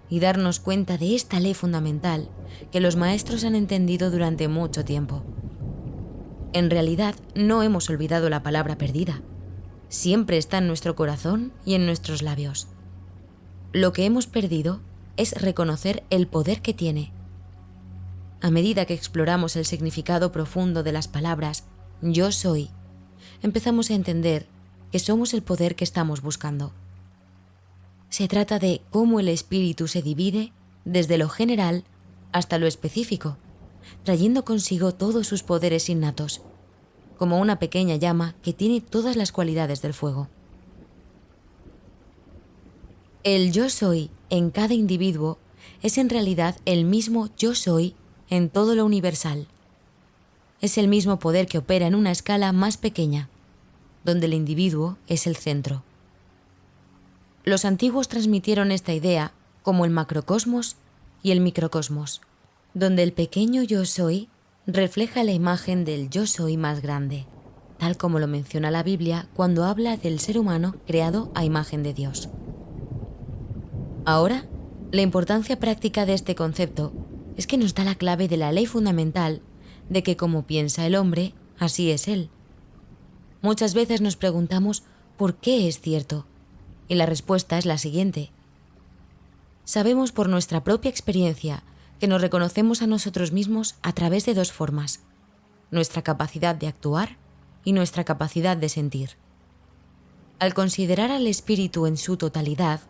y darnos cuenta de esta ley fundamental que los maestros han entendido durante mucho tiempo. En realidad, no hemos olvidado la palabra perdida. Siempre está en nuestro corazón y en nuestros labios. Lo que hemos perdido es reconocer el poder que tiene. A medida que exploramos el significado profundo de las palabras yo soy, empezamos a entender que somos el poder que estamos buscando. Se trata de cómo el espíritu se divide desde lo general hasta lo específico, trayendo consigo todos sus poderes innatos, como una pequeña llama que tiene todas las cualidades del fuego. El yo soy en cada individuo es en realidad el mismo yo soy en todo lo universal. Es el mismo poder que opera en una escala más pequeña, donde el individuo es el centro. Los antiguos transmitieron esta idea como el macrocosmos y el microcosmos, donde el pequeño yo soy refleja la imagen del yo soy más grande, tal como lo menciona la Biblia cuando habla del ser humano creado a imagen de Dios. Ahora, la importancia práctica de este concepto es que nos da la clave de la ley fundamental de que como piensa el hombre, así es él. Muchas veces nos preguntamos ¿por qué es cierto? Y la respuesta es la siguiente. Sabemos por nuestra propia experiencia que nos reconocemos a nosotros mismos a través de dos formas: nuestra capacidad de actuar y nuestra capacidad de sentir. Al considerar al espíritu en su totalidad,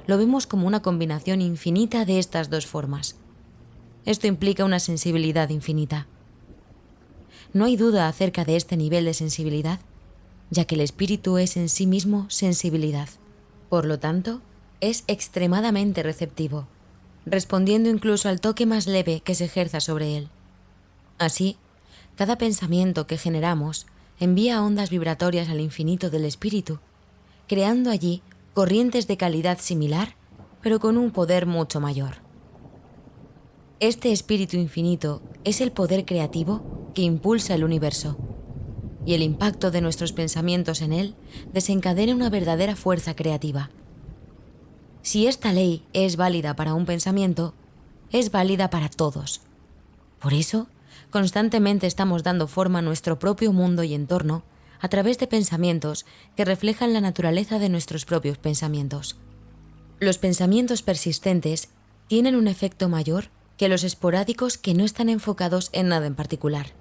lo vemos como una combinación infinita de estas dos formas. Esto implica una sensibilidad infinita. No hay duda acerca de este nivel de sensibilidad, ya que el espíritu es en sí mismo sensibilidad. Por lo tanto, es extremadamente receptivo, respondiendo incluso al toque más leve que se ejerza sobre él. Así, cada pensamiento que generamos envía ondas vibratorias al infinito del espíritu, creando allí corrientes de calidad similar, pero con un poder mucho mayor. Este espíritu infinito es el poder creativo que impulsa el universo, y el impacto de nuestros pensamientos en él desencadena una verdadera fuerza creativa. Si esta ley es válida para un pensamiento, es válida para todos. Por eso, constantemente estamos dando forma a nuestro propio mundo y entorno a través de pensamientos que reflejan la naturaleza de nuestros propios pensamientos. Los pensamientos persistentes tienen un efecto mayor que los esporádicos que no están enfocados en nada en particular.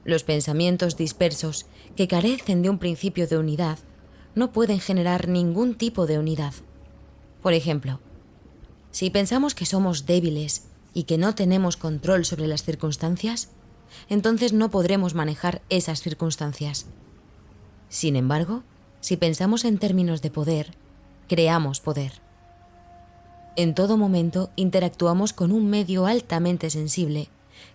Los pensamientos dispersos, que carecen de un principio de unidad, no pueden generar ningún tipo de unidad. Por ejemplo, si pensamos que somos débiles y que no tenemos control sobre las circunstancias, entonces no podremos manejar esas circunstancias. Sin embargo, si pensamos en términos de poder, creamos poder. En todo momento interactuamos con un medio altamente sensible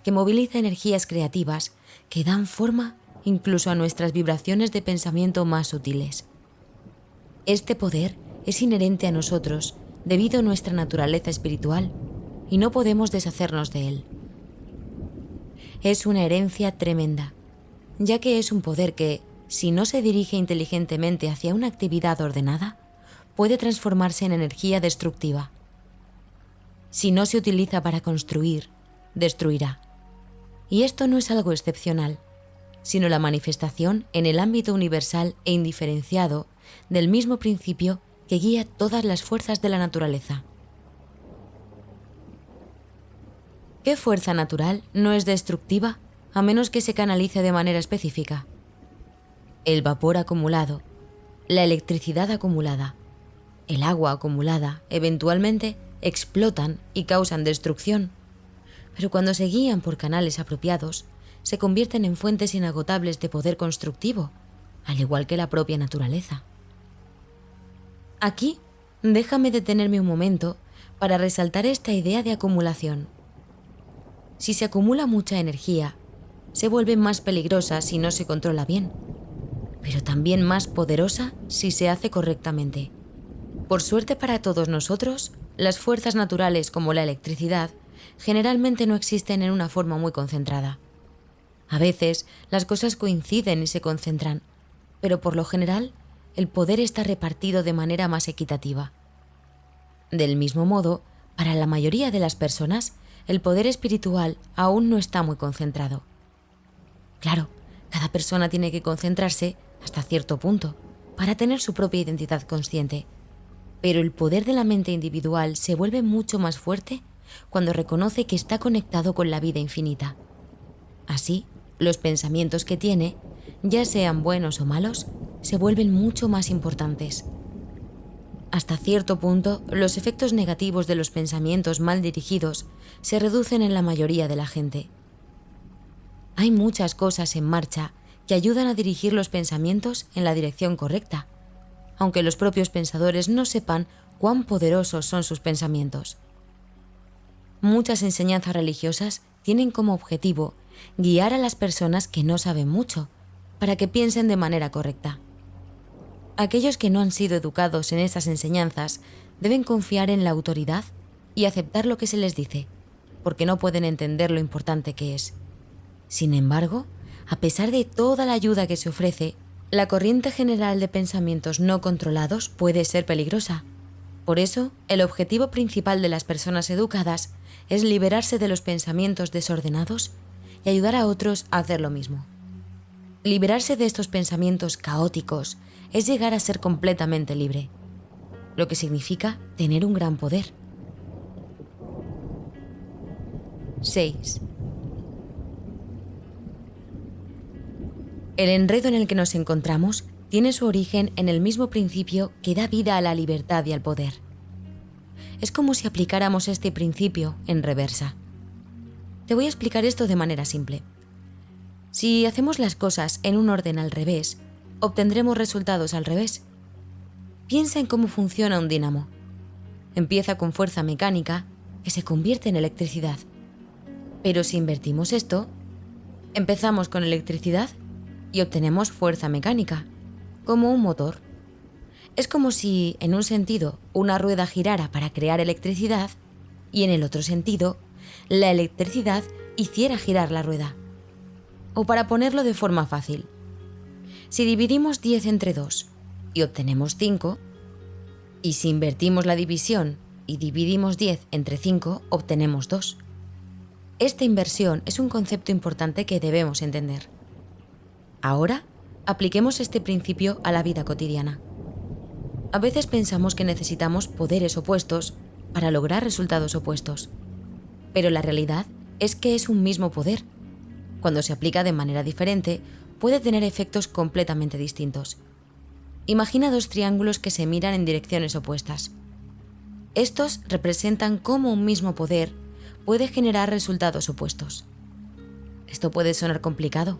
que moviliza energías creativas que dan forma incluso a nuestras vibraciones de pensamiento más sutiles. Este poder es inherente a nosotros debido a nuestra naturaleza espiritual y no podemos deshacernos de él. Es una herencia tremenda, ya que es un poder que, si no se dirige inteligentemente hacia una actividad ordenada, puede transformarse en energía destructiva. Si no se utiliza para construir, destruirá. Y esto no es algo excepcional, sino la manifestación en el ámbito universal e indiferenciado del mismo principio que guía todas las fuerzas de la naturaleza. ¿Qué fuerza natural no es destructiva a menos que se canalice de manera específica? El vapor acumulado, la electricidad acumulada, el agua acumulada, eventualmente explotan y causan destrucción, pero cuando se guían por canales apropiados, se convierten en fuentes inagotables de poder constructivo, al igual que la propia naturaleza. Aquí, déjame detenerme un momento para resaltar esta idea de acumulación. Si se acumula mucha energía, se vuelve más peligrosa si no se controla bien, pero también más poderosa si se hace correctamente. Por suerte para todos nosotros, las fuerzas naturales como la electricidad generalmente no existen en una forma muy concentrada. A veces las cosas coinciden y se concentran, pero por lo general el poder está repartido de manera más equitativa. Del mismo modo, para la mayoría de las personas, el poder espiritual aún no está muy concentrado. Claro, cada persona tiene que concentrarse hasta cierto punto para tener su propia identidad consciente, Pero el poder de la mente individual se vuelve mucho más fuerte cuando reconoce que está conectado con la vida infinita. Así, los pensamientos que tiene, ya sean buenos o malos, se vuelven mucho más importantes. Hasta cierto punto, los efectos negativos de los pensamientos mal dirigidos se reducen en la mayoría de la gente. Hay muchas cosas en marcha que ayudan a dirigir los pensamientos en la dirección correcta, aunque los propios pensadores no sepan cuán poderosos son sus pensamientos. Muchas enseñanzas religiosas tienen como objetivo guiar a las personas que no saben mucho, para que piensen de manera correcta. Aquellos que no han sido educados en estas enseñanzas deben confiar en la autoridad y aceptar lo que se les dice, porque no pueden entender lo importante que es. Sin embargo, a pesar de toda la ayuda que se ofrece, la corriente general de pensamientos no controlados puede ser peligrosa. Por eso, el objetivo principal de las personas educadas es liberarse de los pensamientos desordenados y ayudar a otros a hacer lo mismo. Liberarse de estos pensamientos caóticos es llegar a ser completamente libre, lo que significa tener un gran poder. 6. El enredo en el que nos encontramos tiene su origen en el mismo principio que da vida a la libertad y al poder. Es como si aplicáramos este principio en reversa. Te voy a explicar esto de manera simple. Si hacemos las cosas en un orden al revés, obtendremos resultados al revés. Piensa en cómo funciona un dínamo. Empieza con fuerza mecánica que se convierte en electricidad. Pero si invertimos esto, empezamos con electricidad y obtenemos fuerza mecánica, como un motor. Es como si, en un sentido, una rueda girara para crear electricidad y en el otro sentido, la electricidad hiciera girar la rueda. O para ponerlo de forma fácil, si dividimos 10 entre 2 y obtenemos 5, y si invertimos la división y dividimos 10 entre 5, obtenemos 2. Esta inversión es un concepto importante que debemos entender. Ahora, apliquemos este principio a la vida cotidiana. A veces pensamos que necesitamos poderes opuestos para lograr resultados opuestos, pero la realidad es que es un mismo poder. Cuando se aplica de manera diferente, puede tener efectos completamente distintos. Imagina dos triángulos que se miran en direcciones opuestas. Estos representan cómo un mismo poder puede generar resultados opuestos. Esto puede sonar complicado,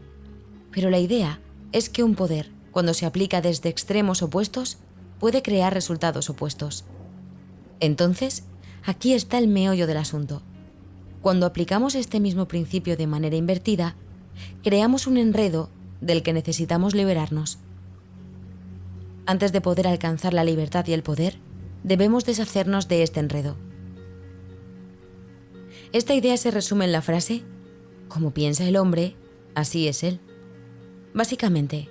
pero la idea es que un poder, cuando se aplica desde extremos opuestos, puede crear resultados opuestos. Entonces, aquí está el meollo del asunto. Cuando aplicamos este mismo principio de manera invertida, creamos un enredo del que necesitamos liberarnos. Antes de poder alcanzar la libertad y el poder, debemos deshacernos de este enredo. Esta idea se resume en la frase: como piensa el hombre, así es él. Básicamente,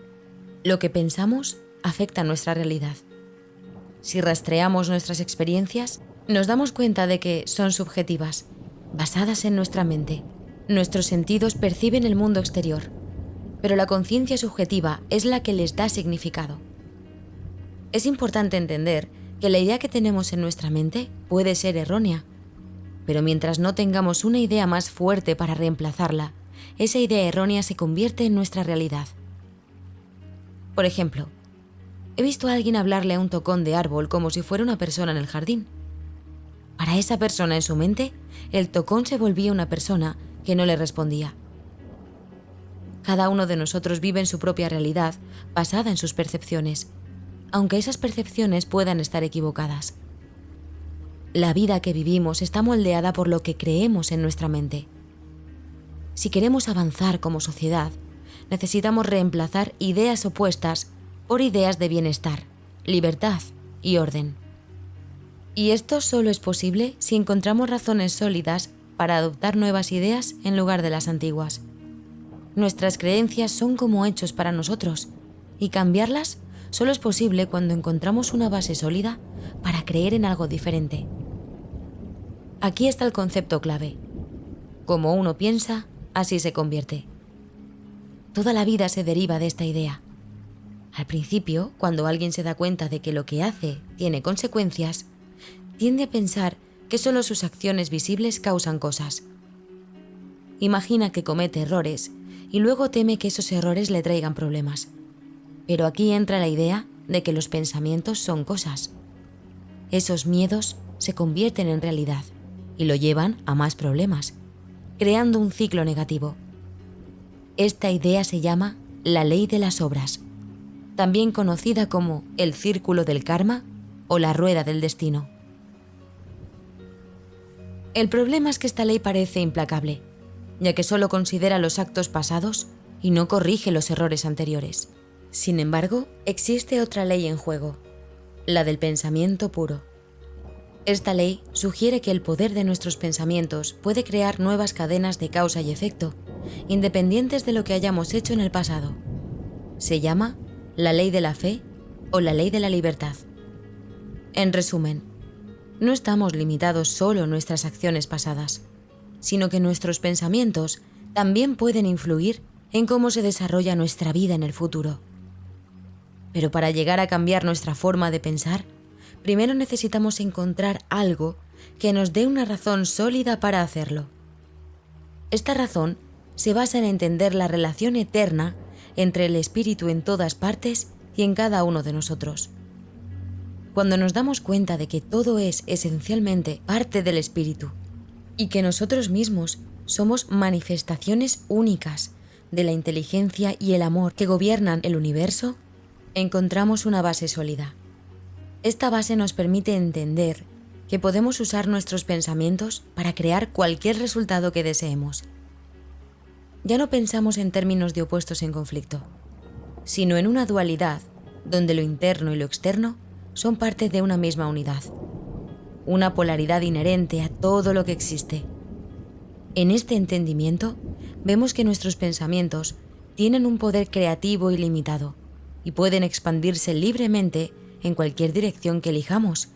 lo que pensamos afecta nuestra realidad. Si rastreamos nuestras experiencias, nos damos cuenta de que son subjetivas, basadas en nuestra mente. Nuestros sentidos perciben el mundo exterior, pero la conciencia subjetiva es la que les da significado. Es importante entender que la idea que tenemos en nuestra mente puede ser errónea, pero mientras no tengamos una idea más fuerte para reemplazarla, esa idea errónea se convierte en nuestra realidad. Por ejemplo, he visto a alguien hablarle a un tocón de árbol como si fuera una persona en el jardín. Para esa persona en su mente, el tocón se volvía una persona que no le respondía. Cada uno de nosotros vive en su propia realidad, basada en sus percepciones, aunque esas percepciones puedan estar equivocadas. La vida que vivimos está moldeada por lo que creemos en nuestra mente. Si queremos avanzar como sociedad, necesitamos reemplazar ideas opuestas por ideas de bienestar, libertad y orden. Y esto solo es posible si encontramos razones sólidas para adoptar nuevas ideas en lugar de las antiguas. Nuestras creencias son como hechos para nosotros, y cambiarlas solo es posible cuando encontramos una base sólida para creer en algo diferente. Aquí está el concepto clave. Como uno piensa, así se convierte. Toda la vida se deriva de esta idea. Al principio, cuando alguien se da cuenta de que lo que hace tiene consecuencias, tiende a pensar que solo sus acciones visibles causan cosas. Imagina que comete errores y luego teme que esos errores le traigan problemas. Pero aquí entra la idea de que los pensamientos son cosas. Esos miedos se convierten en realidad y lo llevan a más problemas, creando un ciclo negativo. Esta idea se llama la ley de las obras, también conocida como el círculo del karma o la rueda del destino. El problema es que esta ley parece implacable, ya que solo considera los actos pasados y no corrige los errores anteriores. Sin embargo, existe otra ley en juego, la del pensamiento puro. Esta ley sugiere que el poder de nuestros pensamientos puede crear nuevas cadenas de causa y efecto, independientes de lo que hayamos hecho en el pasado. Se llama la ley de la fe o la ley de la libertad. En resumen, no estamos limitados solo a nuestras acciones pasadas, sino que nuestros pensamientos también pueden influir en cómo se desarrolla nuestra vida en el futuro. Pero para llegar a cambiar nuestra forma de pensar, primero necesitamos encontrar algo que nos dé una razón sólida para hacerlo. Esta razón se basa en entender la relación eterna entre el espíritu en todas partes y en cada uno de nosotros. Cuando nos damos cuenta de que todo es esencialmente parte del espíritu y que nosotros mismos somos manifestaciones únicas de la inteligencia y el amor que gobiernan el universo, encontramos una base sólida. Esta base nos permite entender que podemos usar nuestros pensamientos para crear cualquier resultado que deseemos. Ya no pensamos en términos de opuestos en conflicto, sino en una dualidad donde lo interno y lo externo son parte de una misma unidad, una polaridad inherente a todo lo que existe. En este entendimiento, vemos que nuestros pensamientos tienen un poder creativo ilimitado y pueden expandirse libremente en cualquier dirección que elijamos,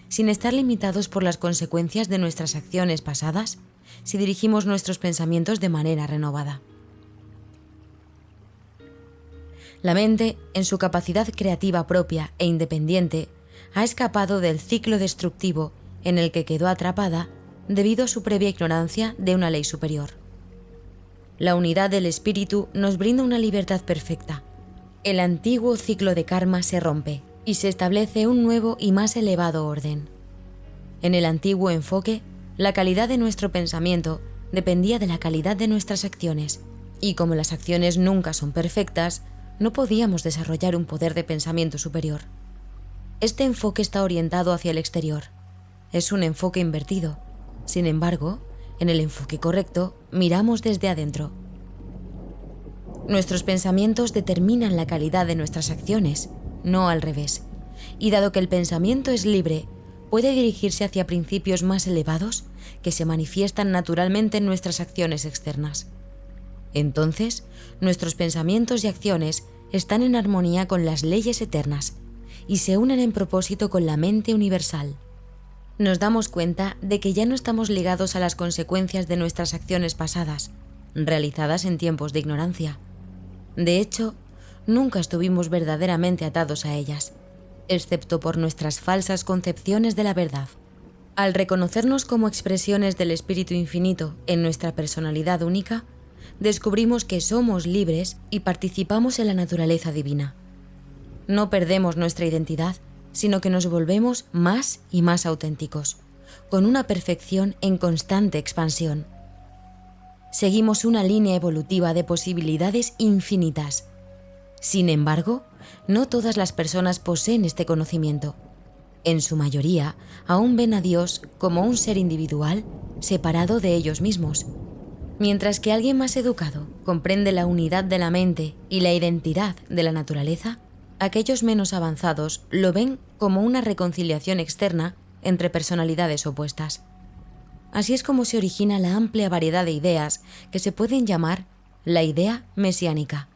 sin estar limitados por las consecuencias de nuestras acciones pasadas si dirigimos nuestros pensamientos de manera renovada. La mente, en su capacidad creativa propia e independiente, ha escapado del ciclo destructivo en el que quedó atrapada debido a su previa ignorancia de una ley superior. La unidad del espíritu nos brinda una libertad perfecta. El antiguo ciclo de karma se rompe y se establece un nuevo y más elevado orden. En el antiguo enfoque, la calidad de nuestro pensamiento dependía de la calidad de nuestras acciones, y como las acciones nunca son perfectas, no podíamos desarrollar un poder de pensamiento superior. Este enfoque está orientado hacia el exterior. Es un enfoque invertido. Sin embargo, en el enfoque correcto, miramos desde adentro. Nuestros pensamientos determinan la calidad de nuestras acciones, no al revés. Y dado que el pensamiento es libre, puede dirigirse hacia principios más elevados que se manifiestan naturalmente en nuestras acciones externas. Entonces, nuestros pensamientos y acciones están en armonía con las leyes eternas y se unen en propósito con la mente universal. Nos damos cuenta de que ya no estamos ligados a las consecuencias de nuestras acciones pasadas, realizadas en tiempos de ignorancia. De hecho, nunca estuvimos verdaderamente atados a ellas, excepto por nuestras falsas concepciones de la verdad. Al reconocernos como expresiones del Espíritu Infinito en nuestra personalidad única, descubrimos que somos libres y participamos en la naturaleza divina. No perdemos nuestra identidad, sino que nos volvemos más y más auténticos, con una perfección en constante expansión. Seguimos una línea evolutiva de posibilidades infinitas. Sin embargo, no todas las personas poseen este conocimiento. En su mayoría, aún ven a Dios como un ser individual separado de ellos mismos, mientras que alguien más educado comprende la unidad de la mente y la identidad de la naturaleza. Aquellos menos avanzados lo ven como una reconciliación externa entre personalidades opuestas. Así es como se origina la amplia variedad de ideas que se pueden llamar la idea mesiánica.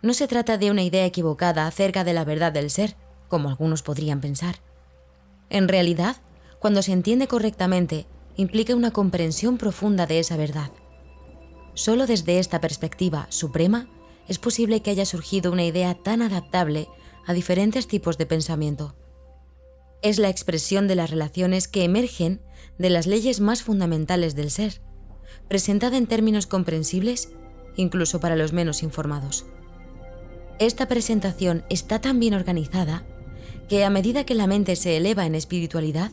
No se trata de una idea equivocada acerca de la verdad del ser, como algunos podrían pensar. En realidad, cuando se entiende correctamente, implica una comprensión profunda de esa verdad. Solo desde esta perspectiva suprema es posible que haya surgido una idea tan adaptable a diferentes tipos de pensamiento. Es la expresión de las relaciones que emergen de las leyes más fundamentales del ser, presentada en términos comprensibles incluso para los menos informados. Esta presentación está tan bien organizada que a medida que la mente se eleva en espiritualidad,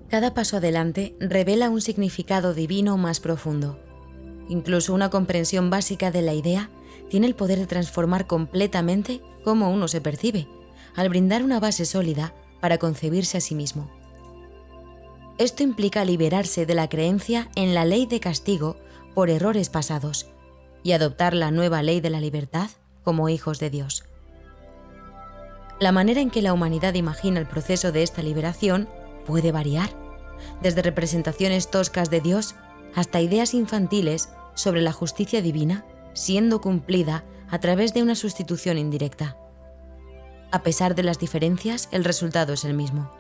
cada paso adelante revela un significado divino más profundo. Incluso una comprensión básica de la idea tiene el poder de transformar completamente cómo uno se percibe, al brindar una base sólida para concebirse a sí mismo. Esto implica liberarse de la creencia en la ley de castigo por errores pasados y adoptar la nueva ley de la libertad como hijos de Dios. La manera en que la humanidad imagina el proceso de esta liberación puede variar, desde representaciones toscas de Dios hasta ideas infantiles sobre la justicia divina siendo cumplida a través de una sustitución indirecta. A pesar de las diferencias, el resultado es el mismo.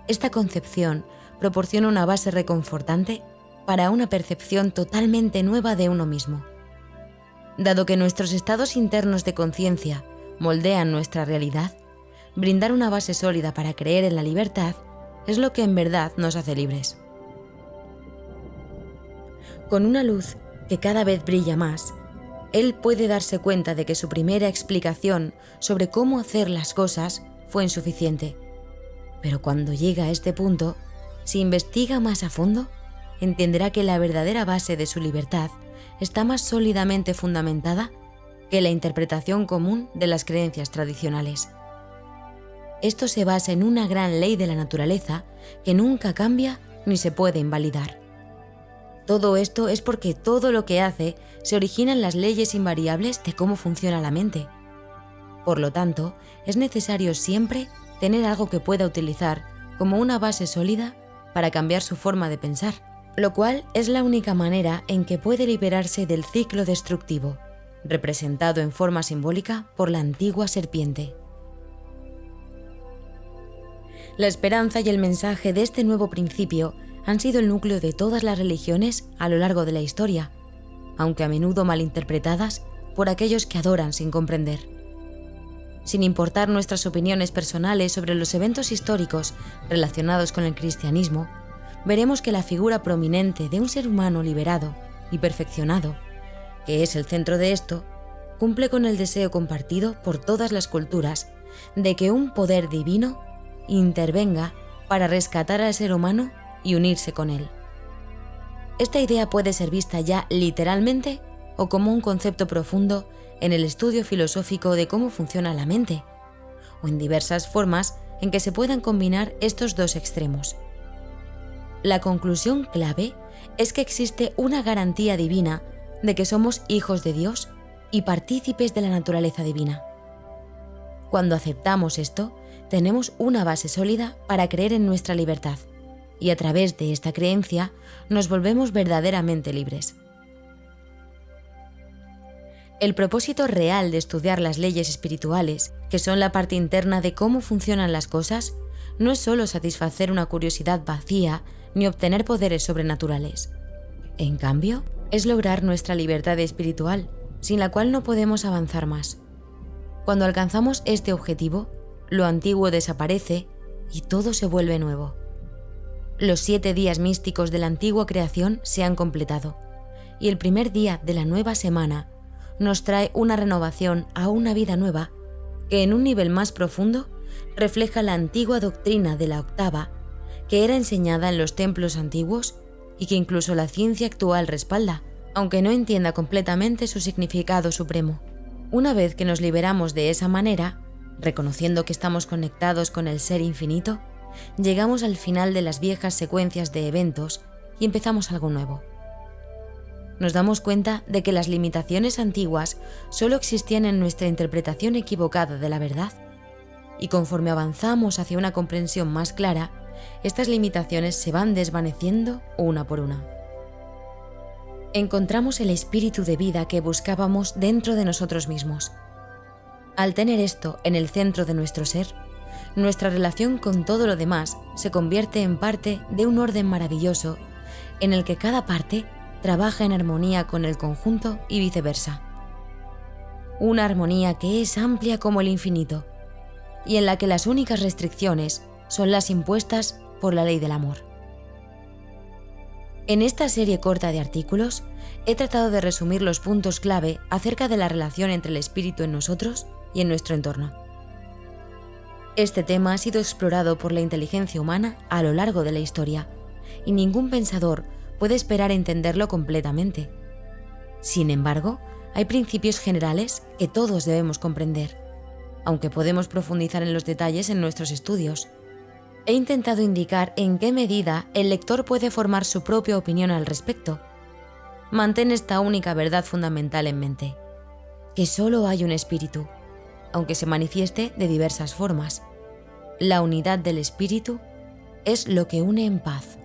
Esta concepción proporciona una base reconfortante para una percepción totalmente nueva de uno mismo. Dado que nuestros estados internos de conciencia moldean nuestra realidad, brindar una base sólida para creer en la libertad es lo que en verdad nos hace libres. Con una luz que cada vez brilla más, él puede darse cuenta de que su primera explicación sobre cómo hacer las cosas fue insuficiente. Pero cuando llega a este punto, si investiga más a fondo, entenderá que la verdadera base de su libertad está más sólidamente fundamentada que la interpretación común de las creencias tradicionales. Esto se basa en una gran ley de la naturaleza que nunca cambia ni se puede invalidar. Todo esto es porque todo lo que hace se origina en las leyes invariables de cómo funciona la mente. Por lo tanto, es necesario siempre tener algo que pueda utilizar como una base sólida para cambiar su forma de pensar, lo cual es la única manera en que puede liberarse del ciclo destructivo, representado en forma simbólica por la antigua serpiente. La esperanza y el mensaje de este nuevo principio han sido el núcleo de todas las religiones a lo largo de la historia, aunque a menudo malinterpretadas por aquellos que adoran sin comprender. Sin importar nuestras opiniones personales sobre los eventos históricos relacionados con el cristianismo, veremos que la figura prominente de un ser humano liberado y perfeccionado, que es el centro de esto, cumple con el deseo compartido por todas las culturas de que un poder divino intervenga para rescatar al ser humano y unirse con él. Esta idea puede ser vista ya literalmente o como un concepto profundo en el estudio filosófico de cómo funciona la mente, o en diversas formas en que se puedan combinar estos dos extremos. La conclusión clave es que existe una garantía divina de que somos hijos de Dios y partícipes de la naturaleza divina. Cuando aceptamos esto, tenemos una base sólida para creer en nuestra libertad, y a través de esta creencia nos volvemos verdaderamente libres. El propósito real de estudiar las leyes espirituales, que son la parte interna de cómo funcionan las cosas, no es solo satisfacer una curiosidad vacía ni obtener poderes sobrenaturales. En cambio, es lograr nuestra libertad espiritual, sin la cual no podemos avanzar más. Cuando alcanzamos este objetivo, lo antiguo desaparece y todo se vuelve nuevo. Los 7 días místicos de la antigua creación se han completado, y el primer día de la nueva semana nos trae una renovación a una vida nueva que en un nivel más profundo refleja la antigua doctrina de la octava que era enseñada en los templos antiguos y que incluso la ciencia actual respalda, aunque no entienda completamente su significado supremo. Una vez que nos liberamos de esa manera, reconociendo que estamos conectados con el Ser Infinito, llegamos al final de las viejas secuencias de eventos y empezamos algo nuevo. Nos damos cuenta de que las limitaciones antiguas solo existían en nuestra interpretación equivocada de la verdad, y conforme avanzamos hacia una comprensión más clara, estas limitaciones se van desvaneciendo una por una. Encontramos el espíritu de vida que buscábamos dentro de nosotros mismos. Al tener esto en el centro de nuestro ser, nuestra relación con todo lo demás se convierte en parte de un orden maravilloso en el que cada parte trabaja en armonía con el conjunto y viceversa. una armonía que es amplia como el infinito y en la que las únicas restricciones son las impuestas por la ley del amor. En esta serie corta de artículos he tratado de resumir los puntos clave acerca de la relación entre el espíritu en nosotros y en nuestro entorno. Este tema ha sido explorado por la inteligencia humana a lo largo de la historia, y ningún pensador puede esperar entenderlo completamente. Sin embargo, hay principios generales que todos debemos comprender, aunque podemos profundizar en los detalles en nuestros estudios. He intentado indicar en qué medida el lector puede formar su propia opinión al respecto. Mantén esta única verdad fundamental en mente: que solo hay un espíritu, aunque se manifieste de diversas formas. La unidad del espíritu es lo que une en paz.